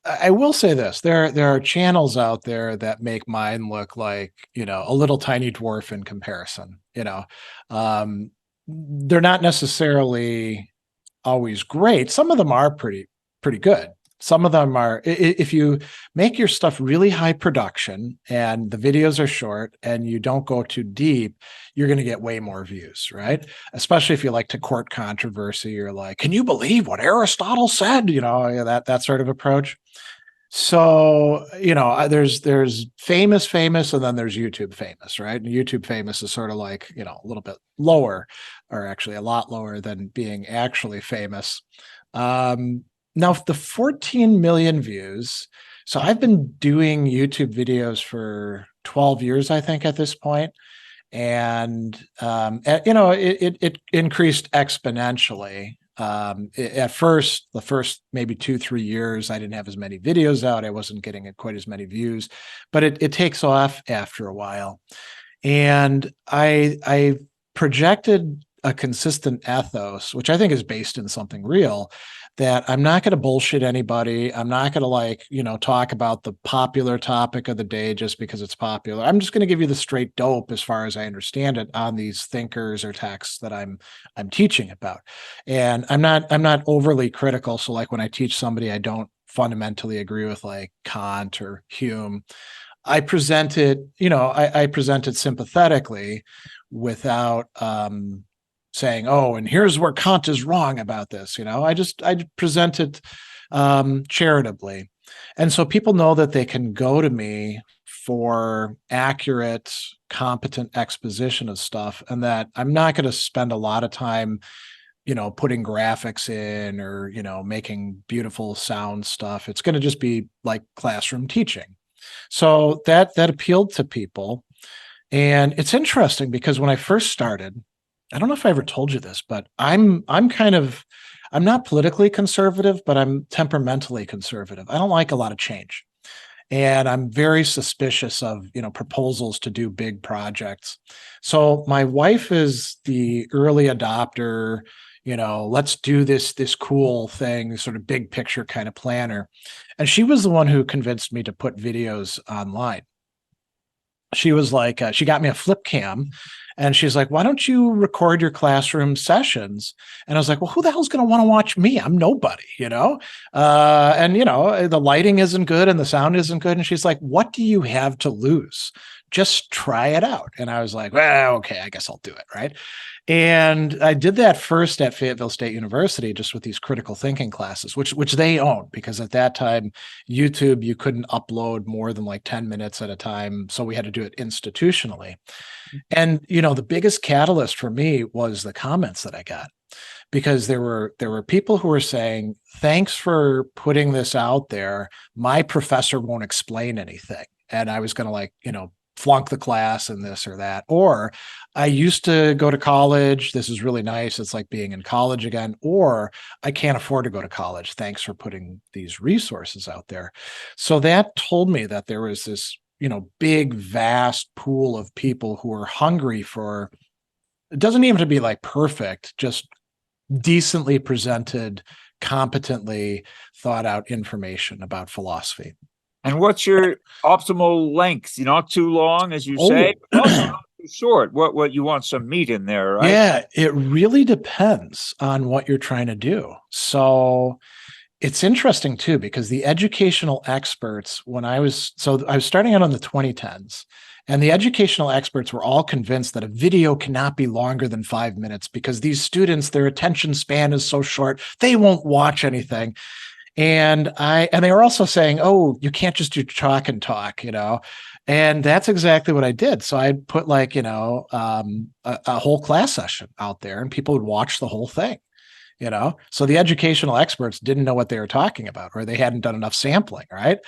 I will say this: there are channels out there that make mine look like, a little tiny dwarf in comparison. They're not necessarily always great. Some of them are pretty good. Some of them are, if you make your stuff really high production and the videos are short and you don't go too deep, you're going to get way more views, right? Especially if you like to court controversy, you're like, can you believe what Aristotle said? That sort of approach. So, there's famous, and then there's YouTube famous, right? And YouTube famous is sort of like, a little bit lower, or actually a lot lower than being actually famous. Now, the 14 million views. So I've been doing YouTube videos for 12 years, I think, at this point. And, it increased exponentially. At first, the first maybe 2-3 years, I didn't have as many videos out. I wasn't getting quite as many views, but it takes off after a while. And I projected a consistent ethos, which I think is based in something real, that I'm not going to bullshit anybody. I'm not going to talk about the popular topic of the day just because it's popular. I'm just going to give you the straight dope as far as I understand it on these thinkers or texts that I'm teaching about. And I'm not overly critical. So like when I teach somebody I don't fundamentally agree with, like Kant or Hume, I present it, I present it sympathetically without saying, oh, and here's where Kant is wrong about this. I present it charitably. And so people know that they can go to me for accurate, competent exposition of stuff, and that I'm not going to spend a lot of time, putting graphics in or, making beautiful sound stuff. It's going to just be like classroom teaching. So that appealed to people. And it's interesting because when I first started, I don't know if I ever told you this, but I'm not politically conservative, but I'm temperamentally conservative. I don't like a lot of change. And I'm very suspicious of, proposals to do big projects. So my wife is the early adopter, let's do this cool thing, sort of big picture kind of planner. And she was the one who convinced me to put videos online. She was like, she got me a flip cam and she's like, why don't you record your classroom sessions? And I was like, well, who the hell's going to want to watch me? I'm nobody, and, the lighting isn't good and the sound isn't good. And she's like, what do you have to lose? Just try it out. And I was like, well, okay, I guess I'll do it. Right. And I did that first at Fayetteville State University, just with these critical thinking classes, which they own, because at that time, YouTube, you couldn't upload more than like 10 minutes at a time. So we had to do it institutionally. And, the biggest catalyst for me was the comments that I got, because there were people who were saying, thanks for putting this out there. My professor won't explain anything. And I was going to flunk the class and this or that. Or I used to go to college. This is really nice. It's like being in college again. Or I can't afford to go to college. Thanks for putting these resources out there. So that told me that there was this, big, vast pool of people who are hungry for, it doesn't even have to be like perfect, just decently presented competently thought out information about philosophy. And what's your optimal length? You're not too long, as you say, Oh, but also not too short. What you want some meat in there, right? yeah, it really depends on what you're trying to do. So it's interesting too, because the educational experts, I was starting out in the 2010s, and the educational experts were all convinced that a video cannot be longer than 5 minutes because these students, their attention span is so short, they won't watch anything. And they were also saying, oh, you can't just do talk and talk, and that's exactly what I did. So I put a whole class session out there, and people would watch the whole thing. So the educational experts didn't know what they were talking about, or they hadn't done enough sampling, right?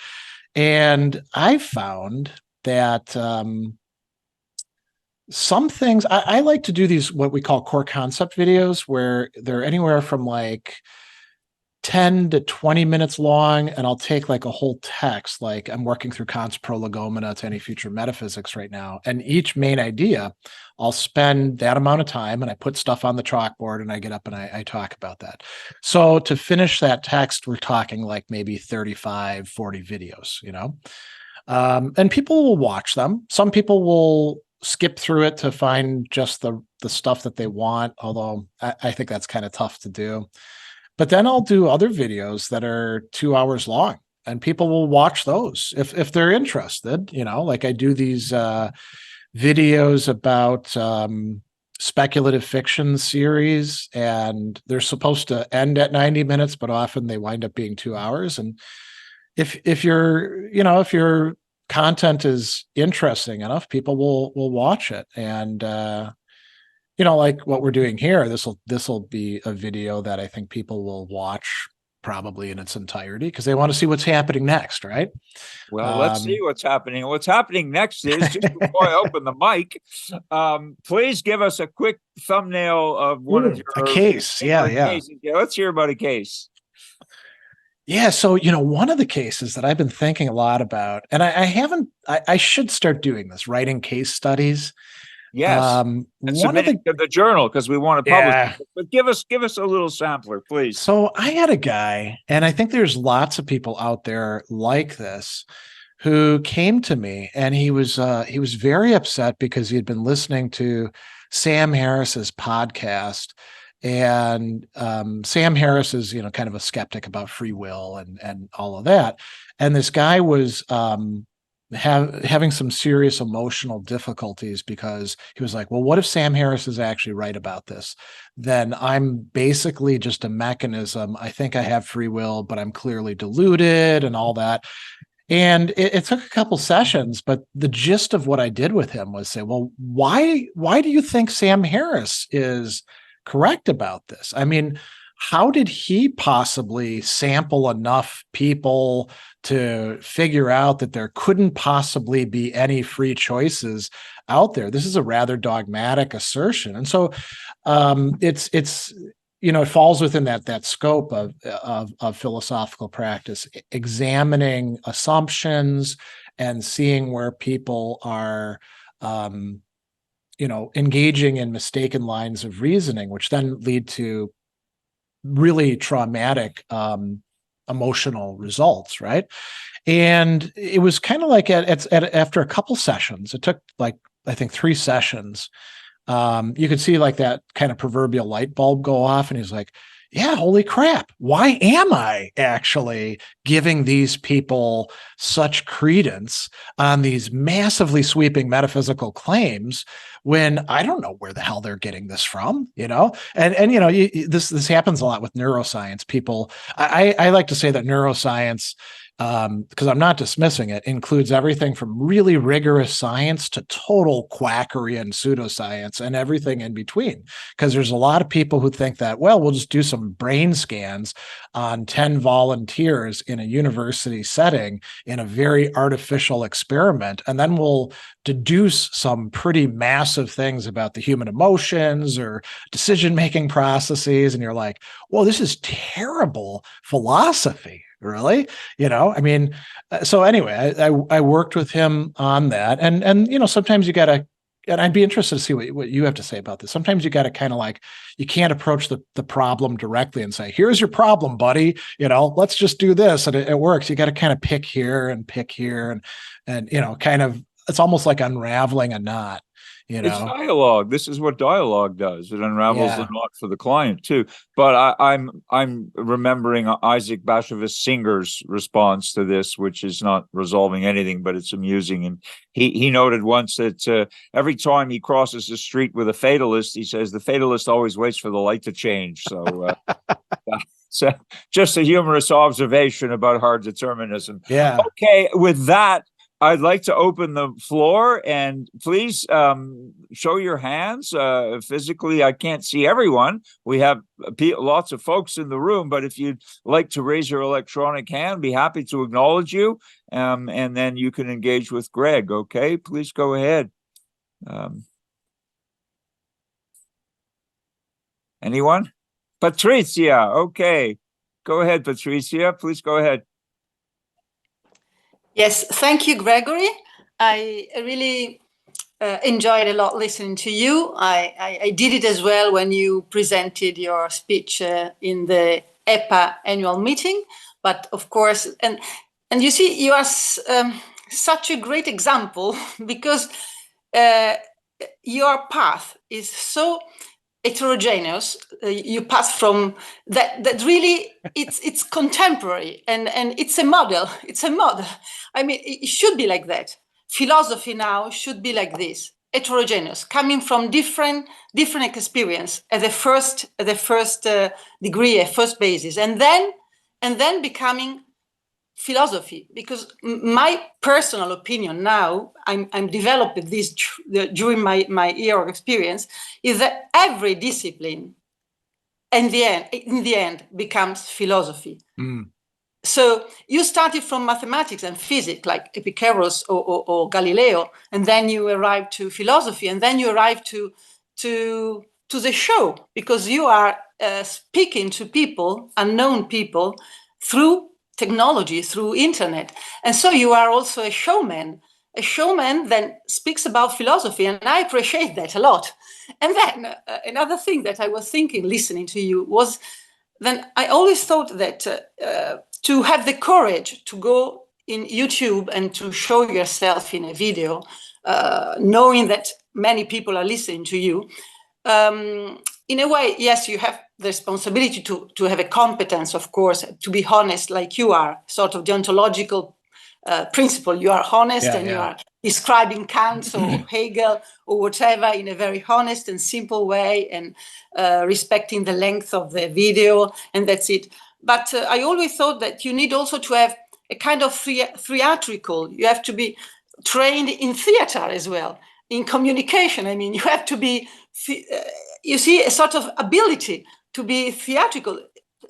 And I found that some things I like to do these what we call core concept videos, where they're anywhere from like 10 to 20 minutes long, and I'll take like a whole text, like I'm working through Kant's Prolegomena to Any Future Metaphysics right now, and each main idea, I'll spend that amount of time, and I put stuff on the chalkboard, and I get up and I talk about that. So to finish that text, we're talking like maybe 35, 40 videos, and people will watch them. Some people will skip through it to find just the stuff that they want, although I think that's kind of tough to do. But then I'll do other videos that are 2 hours long, and people will watch those if they're interested. Like I do these videos about speculative fiction series, and they're supposed to end at 90 minutes, but often they wind up being 2 hours. And if your content is interesting enough, people will watch it. And like what we're doing here, this will be a video that I think people will watch probably in its entirety because they want to see what's happening next, right? Well, let's see what's happening. What's happening next is, just before I open the mic, please give us a quick thumbnail of one of your a case. Yeah. cases. Yeah, let's hear about a case. Yeah. So, one of the cases that I've been thinking a lot about, and I should start doing this, writing case studies. Yes. And submit it to the journal because we want to publish it. But give us a little sampler, please. So I had a guy, and I think there's lots of people out there like this, who came to me, and he was very upset because he had been listening to Sam Harris's podcast. And Sam Harris is, kind of a skeptic about free will and all of that. And this guy was having some serious emotional difficulties because he was like, well, what if Sam Harris is actually right about this? Then I'm basically just a mechanism. I think I have free will, but I'm clearly deluded and all that. And it took a couple sessions, but the gist of what I did with him was say, well, why do you think Sam Harris is correct about this? I mean, how did he possibly sample enough people to figure out that there couldn't possibly be any free choices out there? This is a rather dogmatic assertion. And so it's it falls within that scope of philosophical practice, examining assumptions and seeing where people are engaging in mistaken lines of reasoning, which then lead to really traumatic emotional results, right? And it was kind of like after a couple sessions, it took like I think 3 sessions. You could see like that kind of proverbial light bulb go off, and he's like, yeah, holy crap, why am I actually giving these people such credence on these massively sweeping metaphysical claims when I don't know where the hell they're getting this from, this happens a lot with neuroscience people. I like to say that neuroscience, because I'm not dismissing it, includes everything from really rigorous science to total quackery and pseudoscience and everything in between. Because there's a lot of people who think that, well, we'll just do some brain scans on 10 volunteers in a university setting in a very artificial experiment, and then we'll deduce some pretty massive things about the human emotions or decision-making processes. And you're like, well, this is terrible philosophy. Really? So anyway, I worked with him on that. And sometimes you got to and I'd be interested to see what you have to say about this. Sometimes you got to kind of like, you can't approach the problem directly and say, here's your problem, buddy. Let's just do this. And it works. You got to kind of pick here and kind of, it's almost like unraveling a knot. It's dialogue. This is what dialogue does. It unravels the knot for the client too. But I'm remembering Isaac Bashevis Singer's response to this, which is not resolving anything, but it's amusing. And he noted once that every time he crosses the street with a fatalist, he says the fatalist always waits for the light to change. So, so just a humorous observation about hard determinism. Yeah. Okay. With that, I'd like to open the floor, and please show your hands. Physically, I can't see everyone. We have lots of folks in the room, but if you'd like to raise your electronic hand, be happy to acknowledge you, and then you can engage with Greg. Okay, please go ahead. Anyone? Patricia, okay. Go ahead, Patricia. Please go ahead. Yes, thank you, Gregory. I really enjoyed a lot listening to you. I did it as well when you presented your speech in the APPA annual meeting. But of course, and you see, you are such a great example because your path is so heterogeneous. You pass from that really it's contemporary and it's a model. It's a model. I mean, it should be like that. Philosophy now should be like this, heterogeneous, coming from different experience at the first degree, a first basis, and then becoming philosophy. Because my personal opinion now, I'm developing this during my year of experience, is that every discipline in the end becomes philosophy. So you started from mathematics and physics, like Epicurus or Galileo, and then you arrive to philosophy, and then you arrive to the show, because you are speaking to people, unknown people, through technology, through internet. And so you are also a showman that speaks about philosophy, and I appreciate that a lot. And then another thing that I was thinking, listening to you, was then I always thought that to have the courage to go in YouTube and to show yourself in a video, knowing that many people are listening to you, in a way, yes, you have the responsibility to have a competence, of course, to be honest, like you are, sort of deontological principle. You are honest, you are describing Kant or Hegel or whatever in a very honest and simple way, and respecting the length of the video, and that's it. But I always thought that you need also to have a kind of theatrical. You have to be trained in theater as well, in communication. I mean, you have to be, you see, a sort of ability to be theatrical.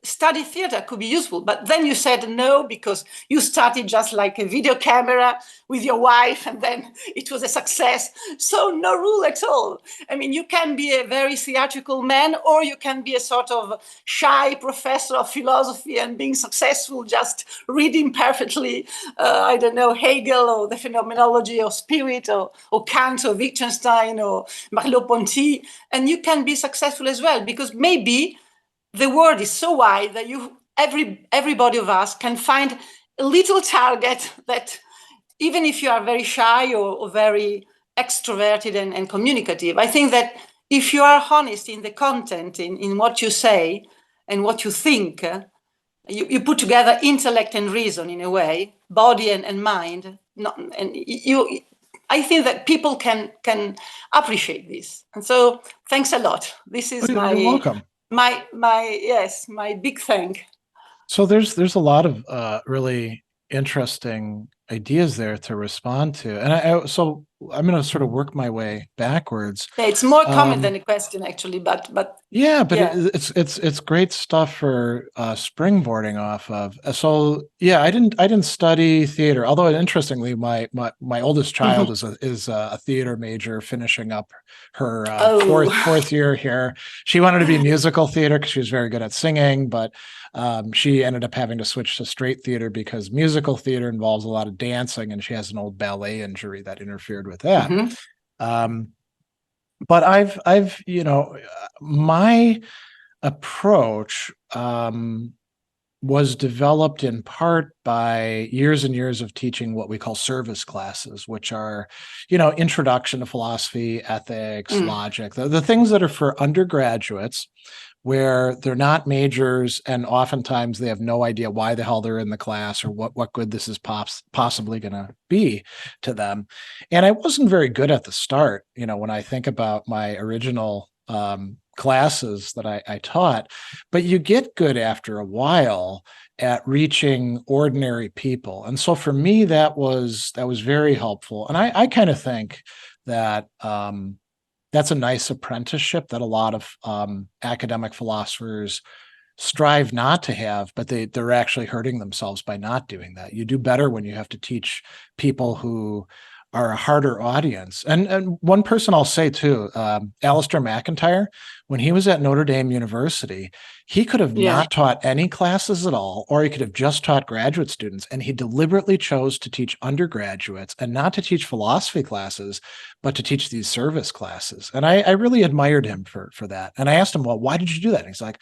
Study theater could be useful, but then you said no, because you started just like a video camera with your wife, and then it was a success. So no rule at all. I mean, you can be a very theatrical man, or you can be a sort of shy professor of philosophy and being successful, just reading perfectly, I don't know, Hegel or the Phenomenology of Spirit, or Kant or Wittgenstein or Merleau-Ponty, and you can be successful as well, because maybe the world is so wide that everybody of us can find a little target that, even if you are very shy or very extroverted and communicative, I think that if you are honest in the content, in what you say and what you think, you put together intellect and reason in a way, body and mind. I think that people can appreciate this. And so thanks a lot. This is You're welcome. my big thank. So there's a lot of really interesting ideas there to respond to, and so I'm going to sort of work my way backwards. Yeah, it's more comment than a question, actually, but yeah, but yeah. It's great stuff for springboarding off of. So yeah, I didn't study theater, although interestingly, my oldest child is a theater major, finishing up her fourth year here. She wanted to be musical theater because she was very good at singing, but she ended up having to switch to straight theater because musical theater involves a lot of dancing, and she has an old ballet injury that interfered with that. but I've my approach was developed in part by years and years of teaching what we call service classes, which are, introduction to philosophy, ethics, logic, the things that are for undergraduates, where they're not majors, and oftentimes they have no idea why the hell they're in the class or what good this is possibly going to be to them. And I wasn't very good at the start. When I think about my original classes that I taught, but you get good after a while at reaching ordinary people. And so for me, that was very helpful. And I kind of think that that's a nice apprenticeship that a lot of academic philosophers strive not to have, but they're actually hurting themselves by not doing that. You do better when you have to teach people who are a harder audience. And one person I'll say too, Alistair McIntyre, when he was at Notre Dame University, he could have not taught any classes at all, or he could have just taught graduate students. And he deliberately chose to teach undergraduates and not to teach philosophy classes, but to teach these service classes. And I really admired him for that. And I asked him, well, why did you do that? And he's like,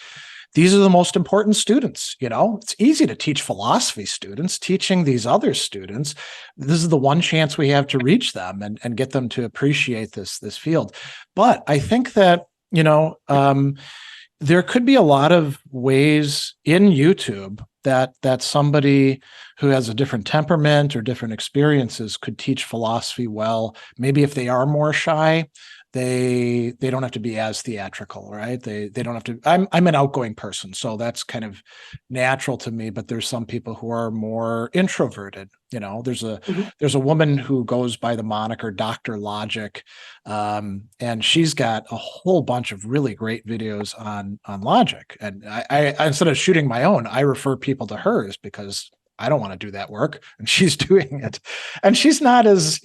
these are the most important students. It's easy to teach philosophy students. Teaching these other students, this is the one chance we have to reach them and get them to appreciate this field. But I think that, there could be a lot of ways in YouTube that somebody who has a different temperament or different experiences could teach philosophy well. Maybe if they are more shy, they don't have to be as theatrical, right? They don't have to. I'm an outgoing person, so that's kind of natural to me. But there's some people who are more introverted. There's a woman who goes by the moniker Dr. Logic, and she's got a whole bunch of really great videos on logic. And I instead of shooting my own, I refer people to hers because I don't want to do that work, and she's doing it. And she's not as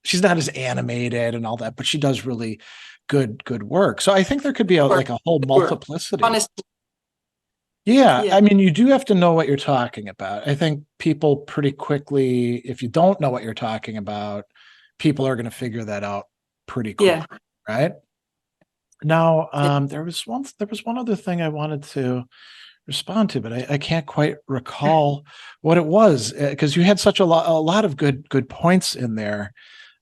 she's not as animated and all that, but she does really good work. So I think there could be a whole multiplicity. Honestly. Yeah, I mean, you do have to know what you're talking about. I think people pretty quickly, if you don't know what you're talking about, people are going to figure that out pretty quickly, right? Now, there was one other thing I wanted to respond to, but I can't quite recall what it was, because you had such a lot of good points in there.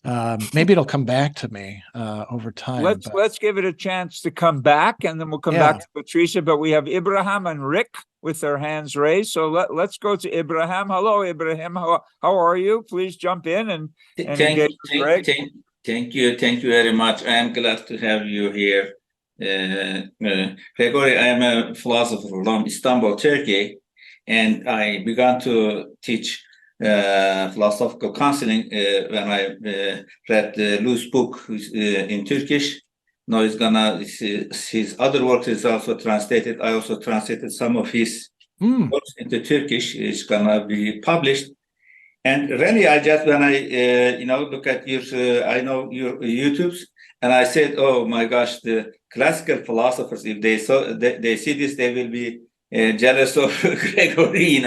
Maybe it'll come back to me over time. Let's give it a chance to come back, and then we'll come back to Patricia. But we have Ibrahim and Rick with their hands raised. So let's go to Ibrahim. Hello, Ibrahim. How are you? Please jump in and engage with Greg. Thank you very much. I am glad to have you here. Gregory, I am a philosopher from Istanbul, Turkey, and I began to teach philosophical counseling when I read Lou's book in Turkish. Now his other works is also translated. I also translated some of his works into Turkish. It's gonna be published. And really, I just when I look at your your YouTubes, and I said, oh my gosh, the classical philosophers, if they see this, they will be jealous of Gregory.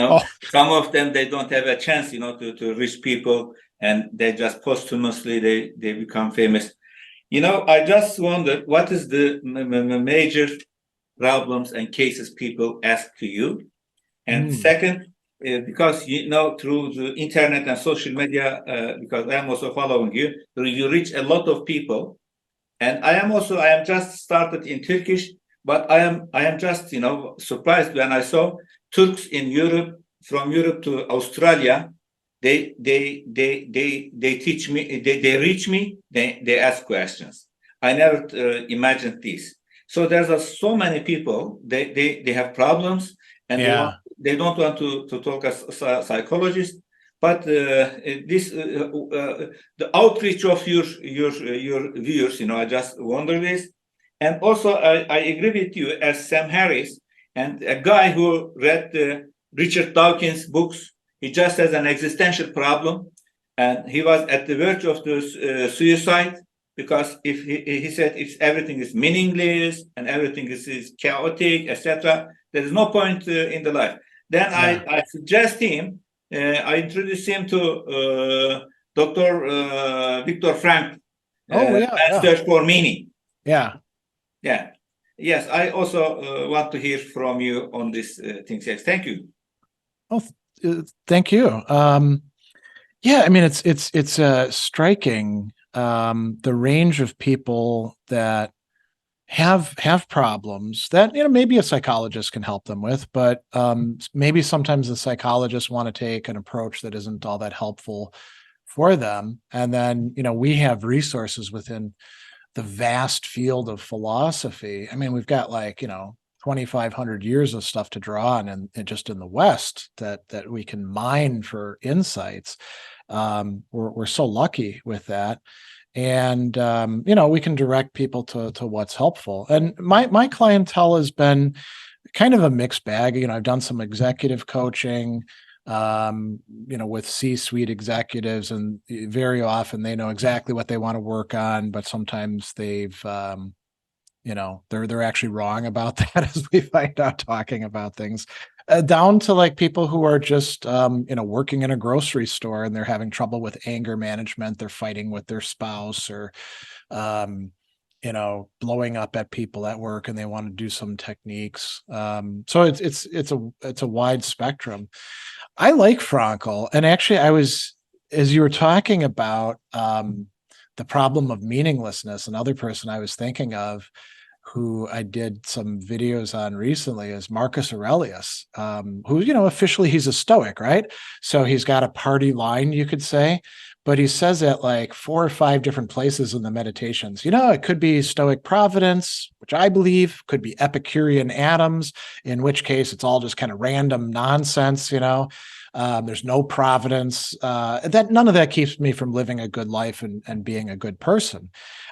Some of them, they don't have a chance, to reach people, and they just posthumously they become famous. I just wondered, what is the major problems and cases people ask to you? And second, because through the internet and social media, because I am also following you, you reach a lot of people, and I am just started in Turkish. But I am just surprised when I saw Turks in Europe, from Europe to Australia. They teach me, they reach me, they ask questions. I never imagined this. So there's so many people. They have problems, and they don't want to talk as psychologists. But the outreach of your viewers, I just wonder this. And also, I agree with you, as Sam Harris, and a guy who read Richard Dawkins' books. He just has an existential problem, and he was at the verge of the suicide, because if he said if everything is meaningless and everything is chaotic, etc., there is no point in the life. Then I suggest him. I introduce him to Dr. Viktor Frankl. Oh, yeah, and yeah. search for meaning. Yeah. Yeah. Yes, I also want to hear from you on these things. Yes, thank you. Oh, thank you. Yeah, I mean, it's striking the range of people that have problems that maybe a psychologist can help them with, but maybe sometimes the psychologists want to take an approach that isn't all that helpful for them. And then we have resources within the vast field of philosophy. I mean, we've got 2,500 years of stuff to draw on, and just in the West that we can mine for insights. We're so lucky with that. And we can direct people to what's helpful. And my clientele has been kind of a mixed bag. I've done some executive coaching, with C-suite executives, and very often they know exactly what they want to work on, but sometimes they've they're actually wrong about that, as we find out talking about things. Down to people who are just working in a grocery store and they're having trouble with anger management. They're fighting with their spouse, or blowing up at people at work, and they want to do some techniques. So it's a wide spectrum. I like Frankl, and actually as you were talking about the problem of meaninglessness, another person I was thinking of who I did some videos on recently is Marcus Aurelius, who, officially he's a Stoic, right? So he's got a party line, you could say, but he says at 4 or 5 different places in the Meditations. It could be Stoic providence, which I believe, could be Epicurean atoms, in which case it's all just kind of random nonsense, there's no providence. That none of that keeps me from living a good life and being a good person.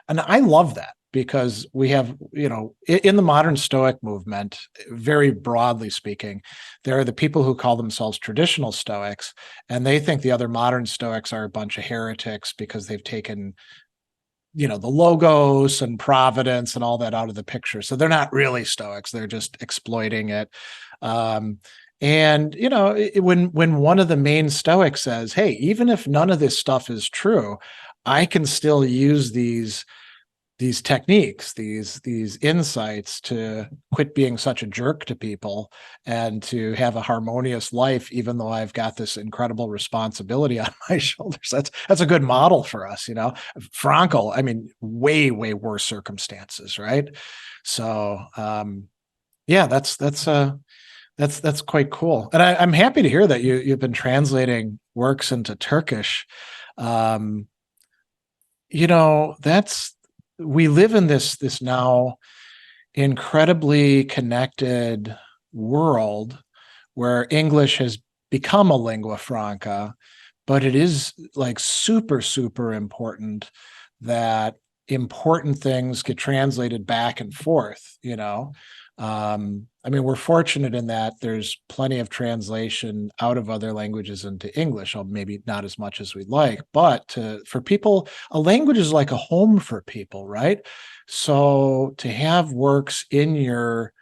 And I love that, because we have, in the modern Stoic movement, very broadly speaking, there are the people who call themselves traditional Stoics, and they think the other modern Stoics are a bunch of heretics because they've taken, the logos and providence and all that out of the picture. So they're not really Stoics; they're just exploiting it. And when one of the main Stoics says, "Hey, even if none of this stuff is true, I can still use these techniques, these insights to quit being such a jerk to people and to have a harmonious life, even though I've got this incredible responsibility on my shoulders." That's a good model for us, Frankl, I mean, way worse circumstances, right? So yeah, that's quite cool. And I'm happy to hear that you've been translating works into Turkish. We live in this now incredibly connected world where English has become a lingua franca, but it is super important that important things get translated back and forth. I mean, we're fortunate in that there's plenty of translation out of other languages into English, maybe not as much as we'd like, but for people, a language is like a home for people, right? So to have works in your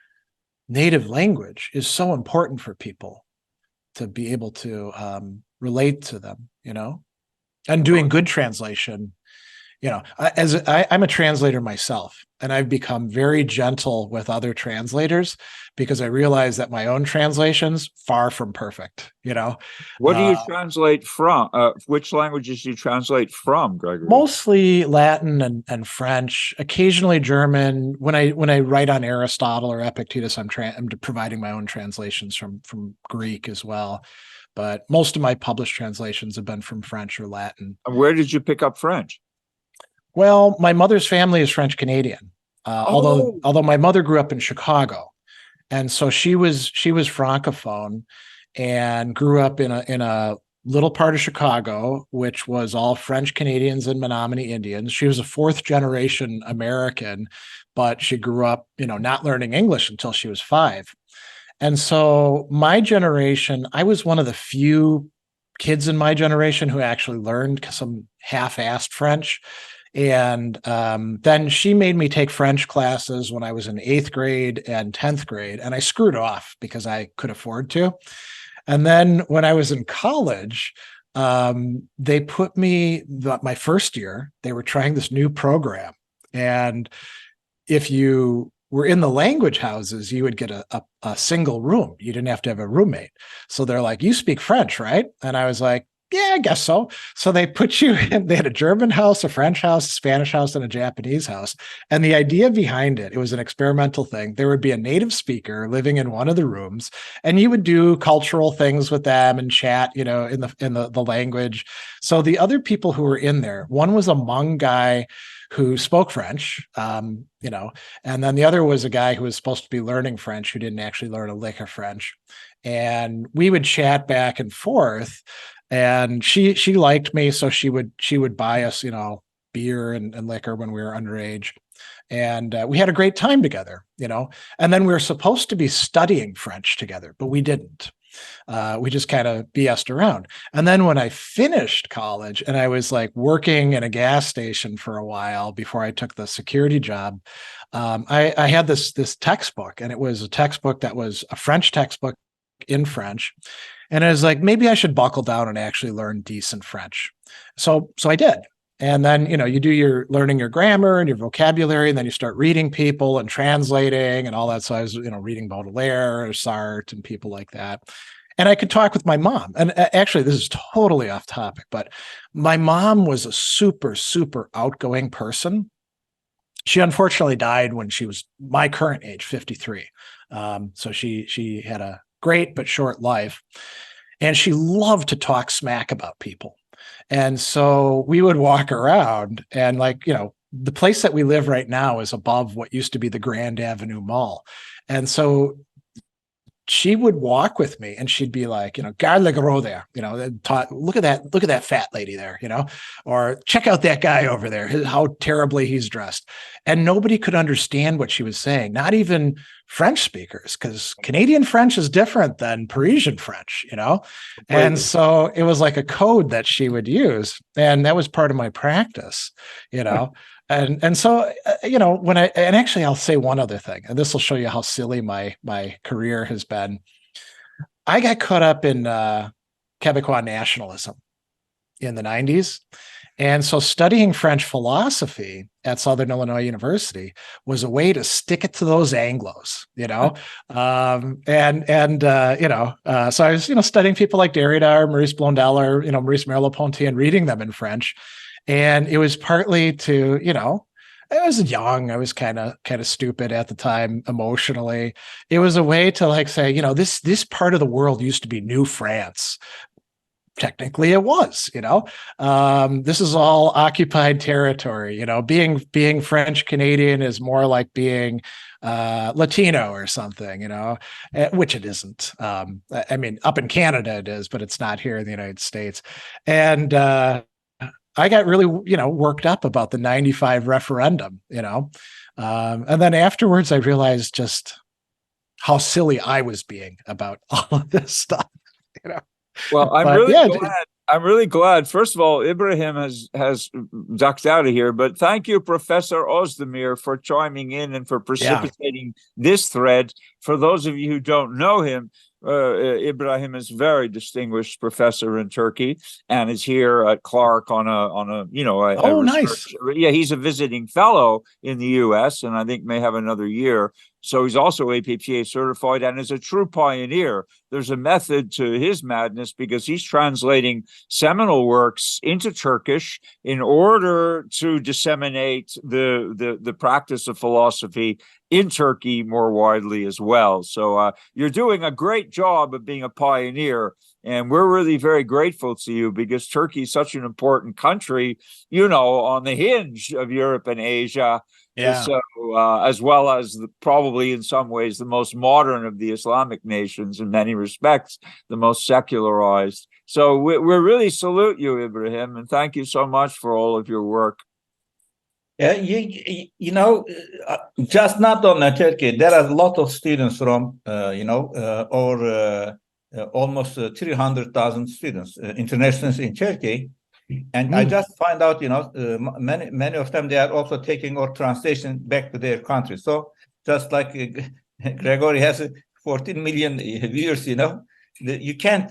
native language is so important for people to be able to relate to them, and doing good translation. I'm a translator myself, and I've become very gentle with other translators because I realize that my own translation's far from perfect. What do you translate from? Which languages do you translate from, Gregory? Mostly Latin and French, occasionally German. When I write on Aristotle or Epictetus, I'm providing my own translations from Greek as well. But most of my published translations have been from French or Latin. And where did you pick up French? Well, my mother's family is French Canadian, although my mother grew up in Chicago, and so she was Francophone and grew up in a little part of Chicago, which was all French Canadians and Menominee Indians. She was a 4th generation American, but she grew up, not learning English until she was 5. And so my generation, I was one of the few kids in my generation who actually learned some half-assed French. And then she made me take French classes when I was in 8th grade and 10th grade, and I screwed off because I could afford to. And then when I was in college, they put me my first year, they were trying this new program. And if you were in the language houses, you would get a single room. You didn't have to have a roommate. So they're like, you speak French, right? And I was like, yeah, I guess so. So they put you in, they had a German house, a French house, a Spanish house, and a Japanese house. And the idea behind it was an experimental thing. There would be a native speaker living in one of the rooms, and you would do cultural things with them and chat, in the language. So the other people who were in there, one was a Hmong guy who spoke French, and then the other was a guy who was supposed to be learning French, who didn't actually learn a lick of French. And we would chat back and forth. And she liked me, so she would buy us, beer and liquor when we were underage, and we had a great time together, And then we were supposed to be studying French together, but we didn't. We just kind of BS'd around. And then when I finished college and I was like working in a gas station for a while before I took the security job, I had this textbook, and it was a textbook that was a French textbook in French. And I was like, maybe I should buckle down and actually learn decent French. So I did. And then, you're learning your grammar and your vocabulary, and then you start reading people and translating and all that. So I was, reading Baudelaire or Sartre and people like that. And I could talk with my mom. And actually, this is totally off topic, but my mom was a super, super outgoing person. She unfortunately died when she was my current age, 53. So she had a great but short life, and she loved to talk smack about people. And so we would walk around, and the place that we live right now is above what used to be the Grand Avenue Mall. And so she would walk with me, and she'd be like, Garde le gros there, look at that fat lady there, or check out that guy over there, how terribly he's dressed. And nobody could understand what she was saying, not even French speakers, because Canadian French is different than Parisian French, And so it was like a code that she would use. And that was part of my practice, And so, actually I'll say one other thing, and this will show you how silly my career has been. I got caught up in Quebecois nationalism in the 90s. And so studying French philosophy at Southern Illinois University was a way to stick it to those Anglos, so I was, studying people like Derrida or Maurice Blondel or, Maurice Merleau-Ponty, and reading them in French. And it was partly to, I was young. I was kind of stupid at the time emotionally. It was a way to say, this part of the world used to be New France. Technically it was, this is all occupied territory, being French Canadian is more like being Latino or something, which it isn't. I mean, up in Canada it is, but it's not here in the United States. And I got really, worked up about the 95 referendum, and then afterwards I realized just how silly I was being about all of this stuff, Well, I'm really glad. First of all, Ibrahim has ducked out of here, but thank you, Professor Ozdemir, for chiming in and for precipitating this thread. For those of you who don't know him, Ibrahim is a very distinguished professor in Turkey and is here at Clark on a nice. Yeah, he's a visiting fellow in the U.S. and I think may have another year. So he's also APPA certified and is a true pioneer. There's a method to his madness because he's translating seminal works into Turkish in order to disseminate the practice of philosophy in Turkey more widely as well. So you're doing a great job of being a pioneer. And we're really very grateful to you because Turkey is such an important country, on the hinge of Europe and Asia. Yeah. So, as well as probably in some ways the most modern of the Islamic nations, in many respects, the most secularized. So we really salute you, Ibrahim, and thank you so much for all of your work. Yeah, just not on Turkey. There are a lot of students from, almost 300,000 students, internationals in Turkey. And I just find out, many of them, they are also taking our translation back to their country. So just like Gregory has 14 million viewers, you can't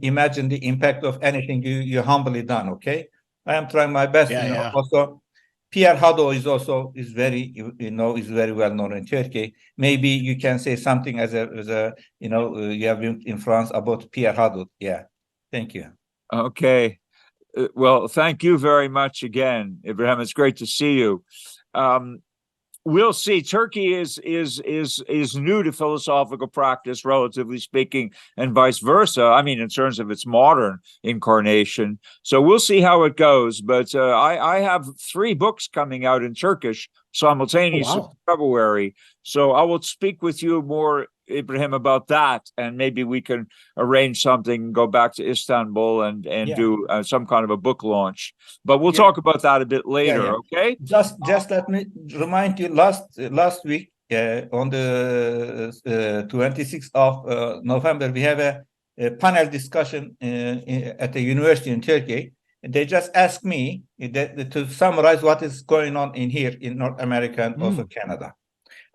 imagine the impact of anything you humbly done. Okay, I am trying my best. Yeah. Also, Pierre Hadot is very is very well known in Turkey. Maybe you can say something as a you have been in France about Pierre Hadot. Yeah, thank you. Okay. Well, thank you very much again, Ibrahim. It's great to see you. We'll see. Turkey is new to philosophical practice, relatively speaking, and vice versa. I mean, in terms of its modern incarnation. So we'll see how it goes. But I have 3 books coming out in Turkish simultaneously in February. So I will speak with you more, Ibrahim, about that, and maybe we can arrange something, go back to Istanbul and do some kind of a book launch. But we'll talk about that a bit later, okay? Just let me remind you, last week on the 26th of November, we have a panel discussion at the university in Turkey. They just asked me to summarize what is going on here in North America and also Canada.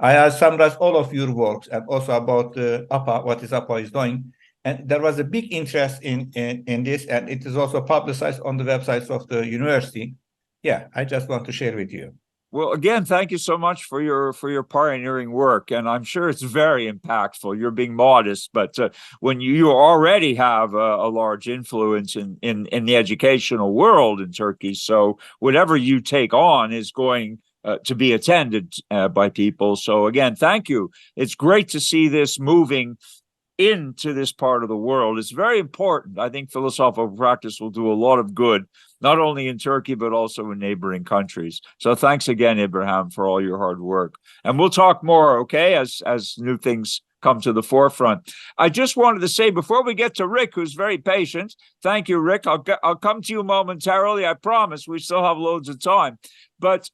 I summarized all of your works and also about APPA, what is APPA is doing. And there was a big interest in this, and it is also publicized on the websites of the university. Yeah, I just want to share with you. Well, again, thank you so much for your pioneering work, and I'm sure it's very impactful. You're being modest, but when you already have a large influence in the educational world in Turkey, so whatever you take on is going to be attended by people. So again, thank you. It's great to see this moving into this part of the world. It's very important. I think philosophical practice will do a lot of good, not only in Turkey, but also in neighboring countries. So thanks again, Ibrahim, for all your hard work. And we'll talk more, okay, as new things come to the forefront. I just wanted to say, before we get to Rick, who's very patient, thank you, Rick. I'll come to you momentarily. I promise. We still have loads of time. But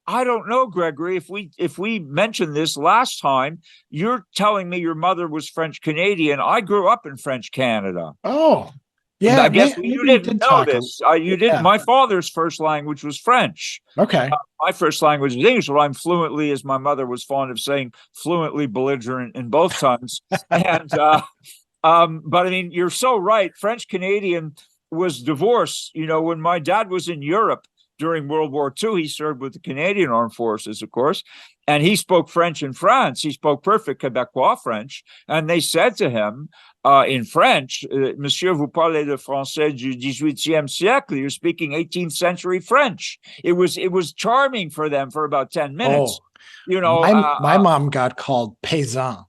I don't know, Gregory, if we mentioned this last time, you're telling me your mother was French Canadian. I grew up in French Canada. Oh, yeah. I guess you didn't know this. You didn't. My father's first language was French. Okay. My first language is English, but I'm fluently, as my mother was fond of saying, fluently belligerent in both tongues. And but I mean, you're so right. French Canadian was divorced. You know, when my dad was in Europe during World War II, he served with the Canadian Armed Forces, of course, and he spoke French in France. He spoke perfect Quebecois French, and they said to him in French, Monsieur, vous parlez le français du 18e siècle. You're speaking 18th century French. It was charming for them for about 10 minutes. Oh, you know, my mom got called peasant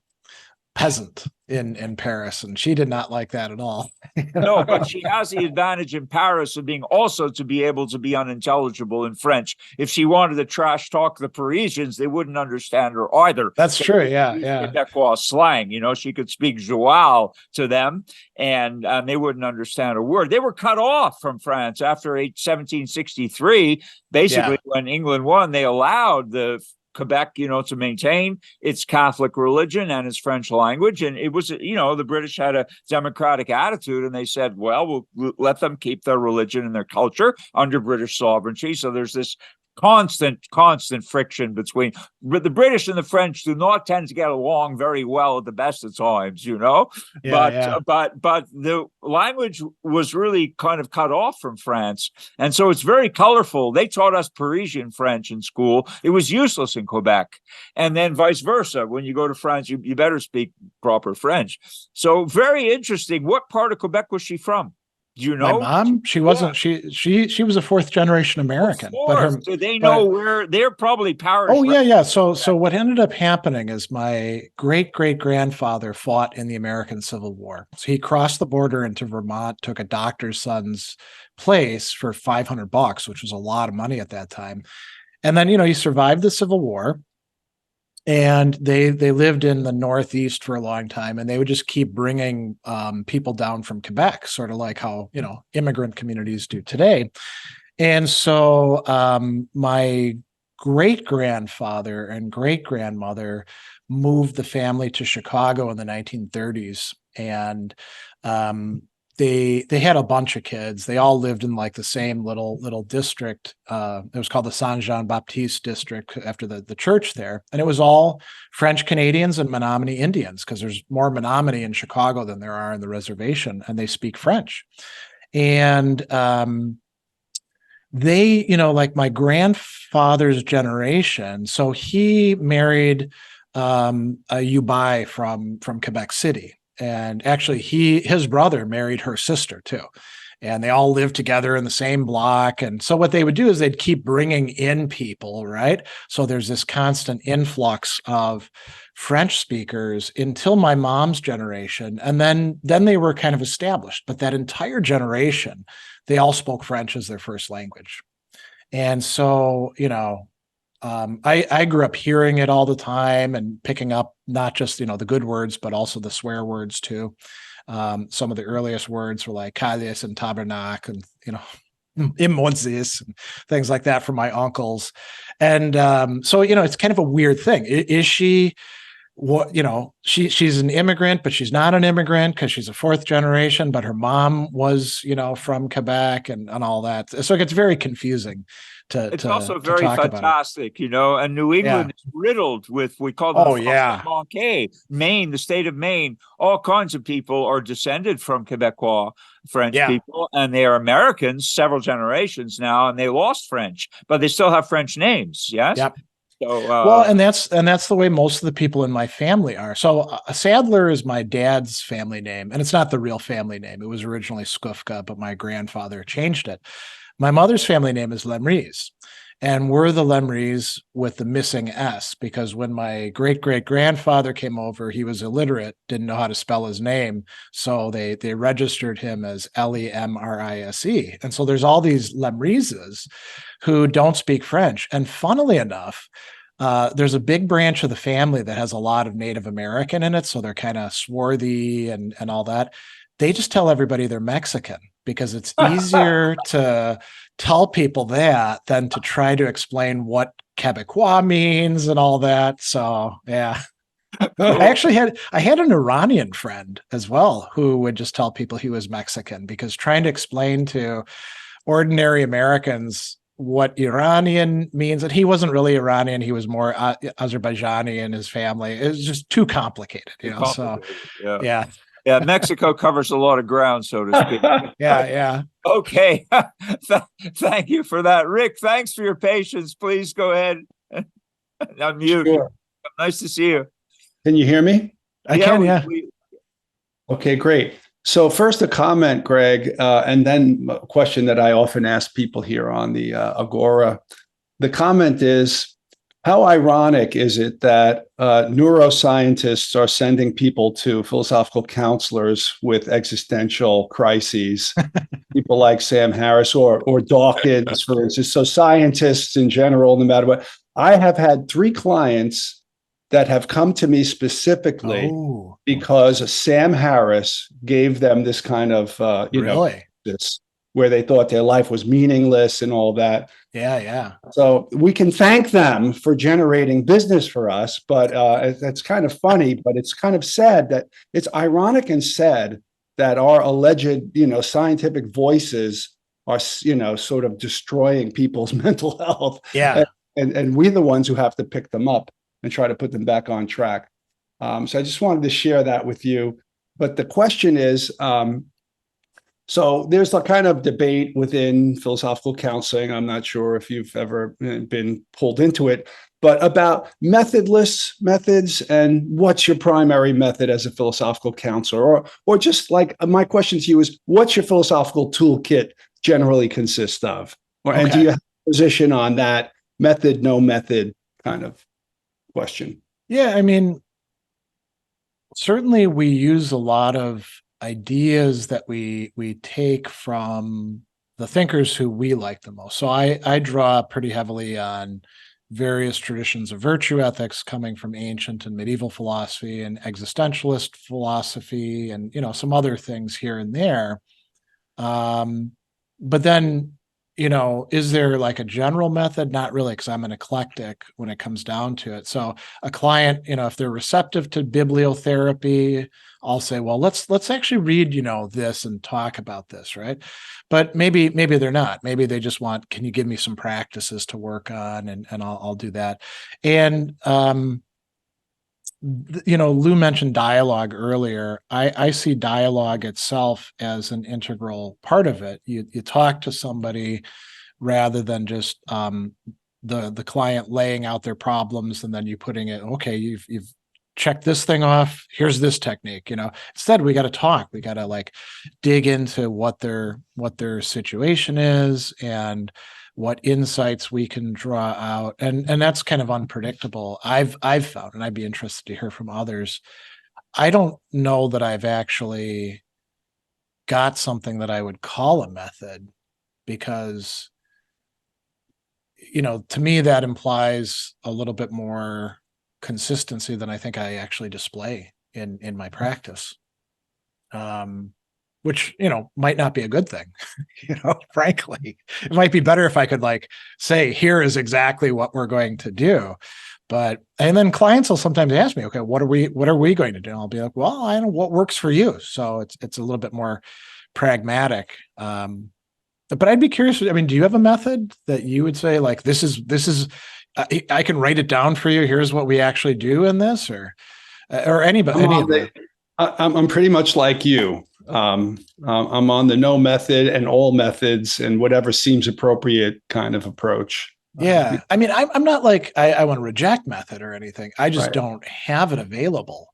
in Paris, and she did not like that at all. No, but she has the advantage in Paris of being also to be able to be unintelligible in French. If she wanted to trash talk the Parisians, they wouldn't understand her either. That's true. Yeah. Quebecois slang, you know, she could speak joual to them, and they wouldn't understand a word. They were cut off from France after 1763. Basically, when England won, they allowed the Quebec, you know, to maintain its Catholic religion and its French language. And it was, you know, the British had a democratic attitude, and they said, well, we'll let them keep their religion and their culture under British sovereignty. So there's this constant friction between the British and the French do not tend to get along very well at the best of times, you know. But the language was really kind of cut off from France, and so it's very colorful. They taught us Parisian French in school. It was useless in Quebec, and then vice versa. When you go to France, you better speak proper French. So very interesting. What part of Quebec was she from? Do you know? My mom, she wasn't. She was a 4th generation American. But do they know where they're probably parish? Oh yeah. So what ended up happening is my great grandfather fought in the American Civil War. So he crossed the border into Vermont, took a doctor's son's place for $500, which was a lot of money at that time. And then, you know, he survived the Civil War. And they lived in the Northeast for a long time, and they would just keep bringing people down from Quebec, sort of like how, you know, immigrant communities do today. And so my great-grandfather and great-grandmother moved the family to Chicago in the 1930s. And they had a bunch of kids. They all lived in like the same little district. It was called the Saint Jean Baptiste district after the church there, and it was all French Canadians and Menominee Indians, because there's more Menominee in Chicago than there are in the reservation, and they speak French. And they, like my grandfather's generation, so he married a Yubai from Quebec City. And actually his brother married her sister too. And they all lived together in the same block. And so what they would do is they'd keep bringing in people, right? So there's this constant influx of French speakers until my mom's generation. And then they were kind of established. But that entire generation, they all spoke French as their first language. And so, I grew up hearing it all the time and picking up not just, the good words, but also the swear words too. Some of the earliest words were like Kalias and Tabernac and, Imonsis and things like that from my uncles. And so, it's kind of a weird thing. Is she she's an immigrant, but she's not an immigrant because she's a fourth generation, but her mom was, from Quebec and all that. So it gets very confusing. It's also very fantastic, and New England is riddled with, we call them Maine, the state of Maine. All kinds of people are descended from Quebecois French people, and they are Americans several generations now, and they lost French, but they still have French names. Yes. Yep. So, and that's the way most of the people in my family are. So Sadler is my dad's family name, and it's not the real family name. It was originally Skufka, but my grandfather changed it. My mother's family name is Lemries, and we're the Lemries with the missing S, because when my great-great-grandfather came over, he was illiterate, didn't know how to spell his name, so they registered him as Lemrise. And so there's all these Lemrises who don't speak French. And funnily enough, there's a big branch of the family that has a lot of Native American in it, so they're kind of swarthy and all that. They just tell everybody they're Mexican because it's easier to tell people that than to try to explain what Quebecois means and all that. So, yeah. I had an Iranian friend as well who would just tell people he was Mexican, because trying to explain to ordinary Americans what Iranian means, and he wasn't really Iranian, he was more Azerbaijani in his family. It was just too complicated, So, yeah. Yeah, Mexico covers a lot of ground, so to speak. Yeah. Okay. Thank you for that. Rick, thanks for your patience. Please go ahead and unmute. Sure. Nice to see you. Can you hear me? I can. Okay, great. So first a comment, Greg, and then a question that I often ask people here on the Agora. The comment is, how ironic is it that neuroscientists are sending people to philosophical counselors with existential crises, people like Sam Harris or Dawkins, for instance. So scientists in general, no matter what. I have had 3 clients that have come to me specifically because Sam Harris gave them this kind of, this, where they thought their life was meaningless and all that. Yeah. So we can thank them for generating business for us, but it's kind of funny, but it's kind of sad that it's ironic and sad that our alleged, scientific voices are, sort of destroying people's mental health. Yeah. And we're the ones who have to pick them up and try to put them back on track. So I just wanted to share that with you. But the question is, so there's a kind of debate within philosophical counseling. I'm not sure if you've ever been pulled into it, but about methodless methods and what's your primary method as a philosophical counselor, or just like my question to you is, what's your philosophical toolkit generally consist of? And do you have a position on that method, no method kind of question? Yeah, I mean, certainly we use a lot of ideas that we take from the thinkers who we like the most. So I draw pretty heavily on various traditions of virtue ethics coming from ancient and medieval philosophy and existentialist philosophy and, some other things here and there. But then, is there like a general method? Not really, because I'm an eclectic when it comes down to it. So a client, if they're receptive to bibliotherapy, I'll say, well, let's actually read, this and talk about this, right? But maybe they're not. Maybe they just want, can you give me some practices to work on, and I'll do that. And Lou mentioned dialogue earlier. I see dialogue itself as an integral part of it. You talk to somebody rather than just the client laying out their problems and then you putting it, okay, you've checked this thing off, here's this technique. Instead, we got to talk. We got to like dig into what their situation is and what insights we can draw out, and that's kind of unpredictable. I've found, and I'd be interested to hear from others. I don't know that I've actually got something that I would call a method, because to me that implies a little bit more consistency than I think I actually display in my practice. Which, might not be a good thing, frankly. It might be better if I could like say, here is exactly what we're going to do. And then clients will sometimes ask me, okay, what are we going to do? And I'll be like, well, I don't know what works for you. So it's a little bit more pragmatic. But I'd be curious, do you have a method that you would say like, this is, I can write it down for you. Here's what we actually do in this, or anybody. I'm pretty much like you. I'm on the no method and all methods and whatever seems appropriate kind of approach. Yeah. I'm not like, I want to reject method or anything. I just Right. don't have it available.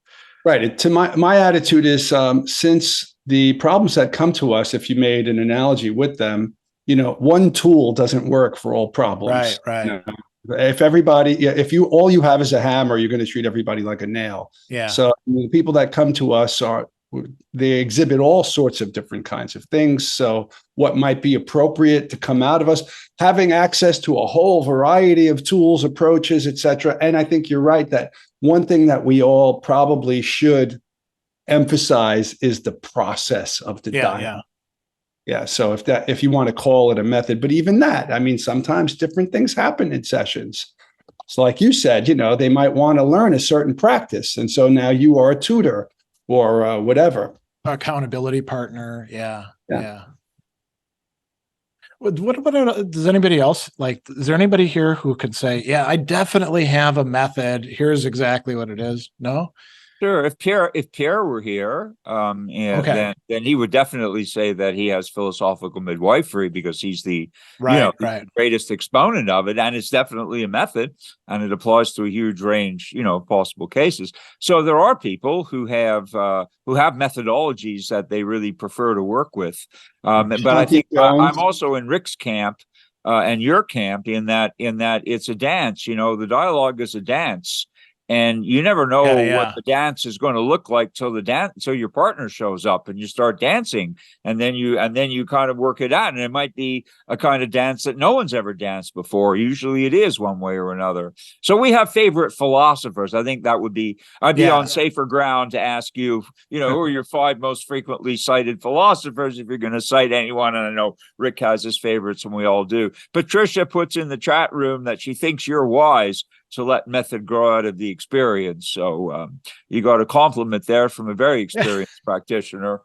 Right. To my attitude is, since the problems that come to us, if you made an analogy with them, one tool doesn't work for all problems. Right. If all you have is a hammer, you're going to treat everybody like a nail. Yeah. So the people that come to us they exhibit all sorts of different kinds of things. So what might be appropriate to come out of us, having access to a whole variety of tools, approaches, etc. And I think you're right that one thing that we all probably should emphasize is the process of the dialogue. Yeah. So if you want to call it a method, but even that, sometimes different things happen in sessions. So like you said, they might want to learn a certain practice. And so now you are a tutor or whatever. Accountability partner. Yeah. What does anybody else is there anybody here who could say, yeah, I definitely have a method. Here's exactly what it is? No? Sure. If Pierre were here, Okay. then he would definitely say that he has philosophical midwifery, because he's the Right. the greatest exponent of it, and it's definitely a method, and it applies to a huge range, of possible cases. So there are people who have methodologies that they really prefer to work with. But I think I'm also in Rick's camp and your camp in that it's a dance. The dialogue is a dance. And you never know what the dance is going to look like till your partner shows up and you start dancing, and then you kind of work it out. And it might be a kind of dance that no one's ever danced before. Usually it is one way or another. So we have favorite philosophers. I think I'd be on safer ground to ask you, who are your 5 most frequently cited philosophers, if you're going to cite anyone. And I know Rick has his favorites, and we all do. Patricia puts in the chat room that she thinks you're wise to let method grow out of the experience. So you got a compliment there from a very experienced practitioner.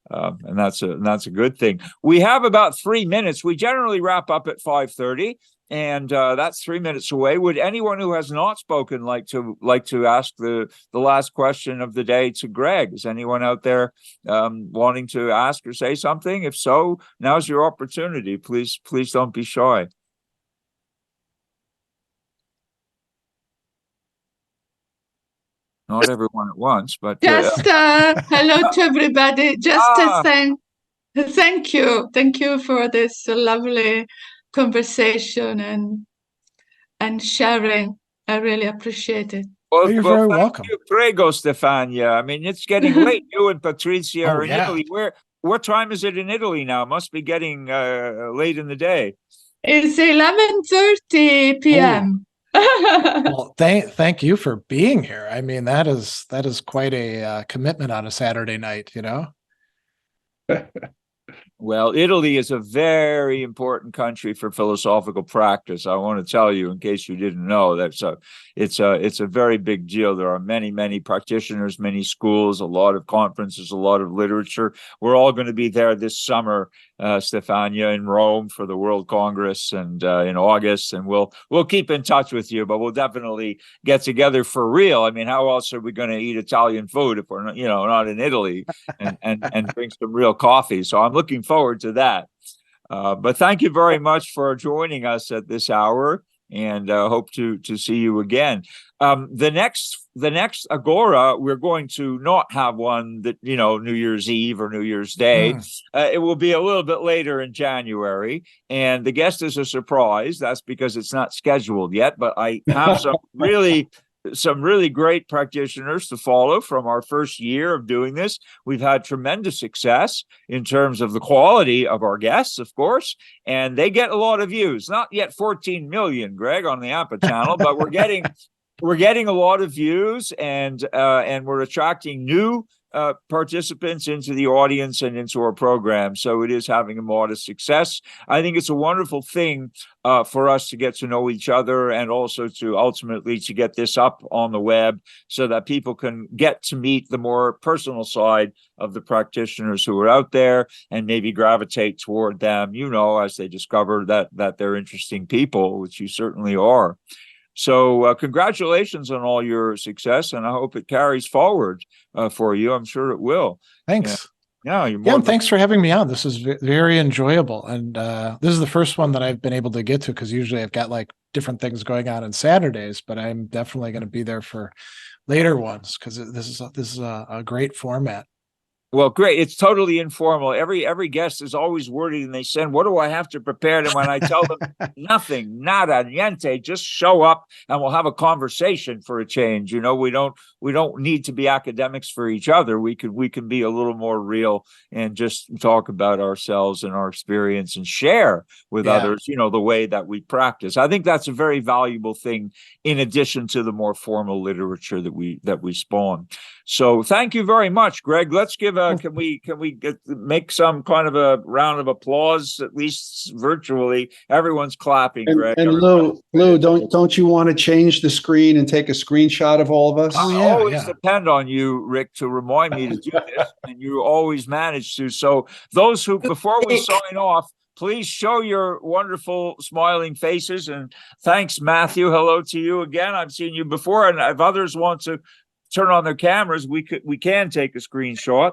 And that's a good thing. We have about 3 minutes. We generally wrap up at 5:30, and that's 3 minutes away. Would anyone who has not spoken like to ask the last question of the day to Greg? Is anyone out there wanting to ask or say something? If so, now's your opportunity. Please don't be shy. Not everyone at once, but just hello to everybody. Just thank you for this lovely conversation and sharing. I really appreciate it. Well, you're very welcome. Prego, Stefania. It's getting late. You and Patrizia are in Italy. What time is it in Italy now? It must be getting late in the day. It's 11:30 p.m. Well, thank you for being here. That is quite a commitment on a Saturday night, Well, Italy is a very important country for philosophical practice. I want to tell you, in case you didn't know, it's a very big deal. There are many practitioners, many schools, a lot of conferences, a lot of literature. We're all going to be there this summer, Stefania, in Rome for the World Congress, and in August, and we'll keep in touch with you. But we'll definitely get together for real. I mean, how else are we going to eat Italian food if we're not, not in Italy, and drink some real coffee? So I'm looking forward to that. But thank you very much for joining us at this hour, and hope to see you again. The next Agora, we're going to not have one that, New Year's Eve or New Year's Day. It will be a little bit later in January, and the guest is a surprise. That's because it's not scheduled yet, but I have some really great practitioners to follow from our first year of doing this. We've had tremendous success in terms of the quality of our guests, of course, and they get a lot of views. Not yet 14 million, Greg, on the APPA channel, but we're getting a lot of views, and we're attracting new participants into the audience and into our program. So it is having a modest success. I think it's a wonderful thing for us to get to know each other, and also to ultimately to get this up on the web so that people can get to meet the more personal side of the practitioners who are out there, and maybe gravitate toward them, as they discover that they're interesting people, which you certainly are. So congratulations on all your success, and I hope it carries forward for you. I'm sure it will. Thanks. Yeah, and thanks for having me on. This is very enjoyable. And this is the first one that I've been able to get to, because usually I've got like different things going on Saturdays, but I'm definitely going to be there for later ones, because this is a great format. Well, great. It's totally informal. Every guest is always worried, and they send, what do I have to prepare? And when I tell them nothing, nada, niente, just show up and we'll have a conversation for a change. We don't need to be academics for each other. We can be a little more real and just talk about ourselves and our experience, and share with others, the way that we practice. I think that's a very valuable thing, in addition to the more formal literature that we spawn. So thank you very much, Greg. Let's give can we make some kind of a round of applause, at least virtually? Everyone's clapping, Greg. And Lou, don't you want to change the screen and take a screenshot of all of us? I always depend on you, Rick, to remind me to do this, and you always manage to. So those who, before we sign off, please show your wonderful smiling faces. And thanks, Matthew. Hello to you again. I've seen you before, and if others want to turn on their cameras, we can take a screenshot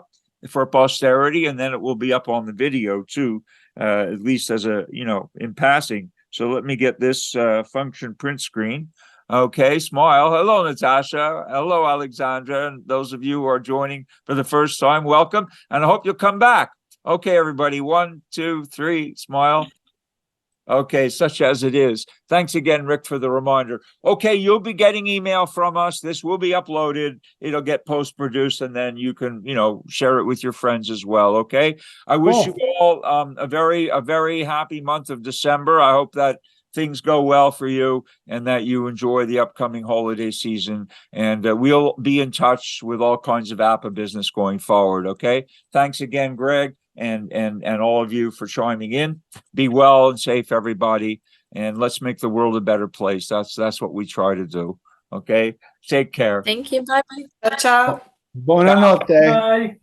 for posterity, and then it will be up on the video too, at least as in passing. So let me get this function print screen. Okay, smile. Hello, Natasha. Hello, Alexandra. And those of you who are joining for the first time, welcome. And I hope you'll come back. Okay, everybody. 1, 2, 3, smile. Okay, such as it is. Thanks again, Rick, for the reminder. Okay, you'll be getting email from us. This will be uploaded. It'll get post-produced, and then you can, share it with your friends as well. Okay. I wish you all a very happy month of December. I hope that things go well for you, and that you enjoy the upcoming holiday season. And we'll be in touch with all kinds of APPA business going forward. Okay. Thanks again, Greg. And all of you for chiming in. Be well and safe, everybody, and let's make the world a better place. That's what we try to do. Okay, take care. Thank you. Bye bye. Ciao. Buonanotte. Bye.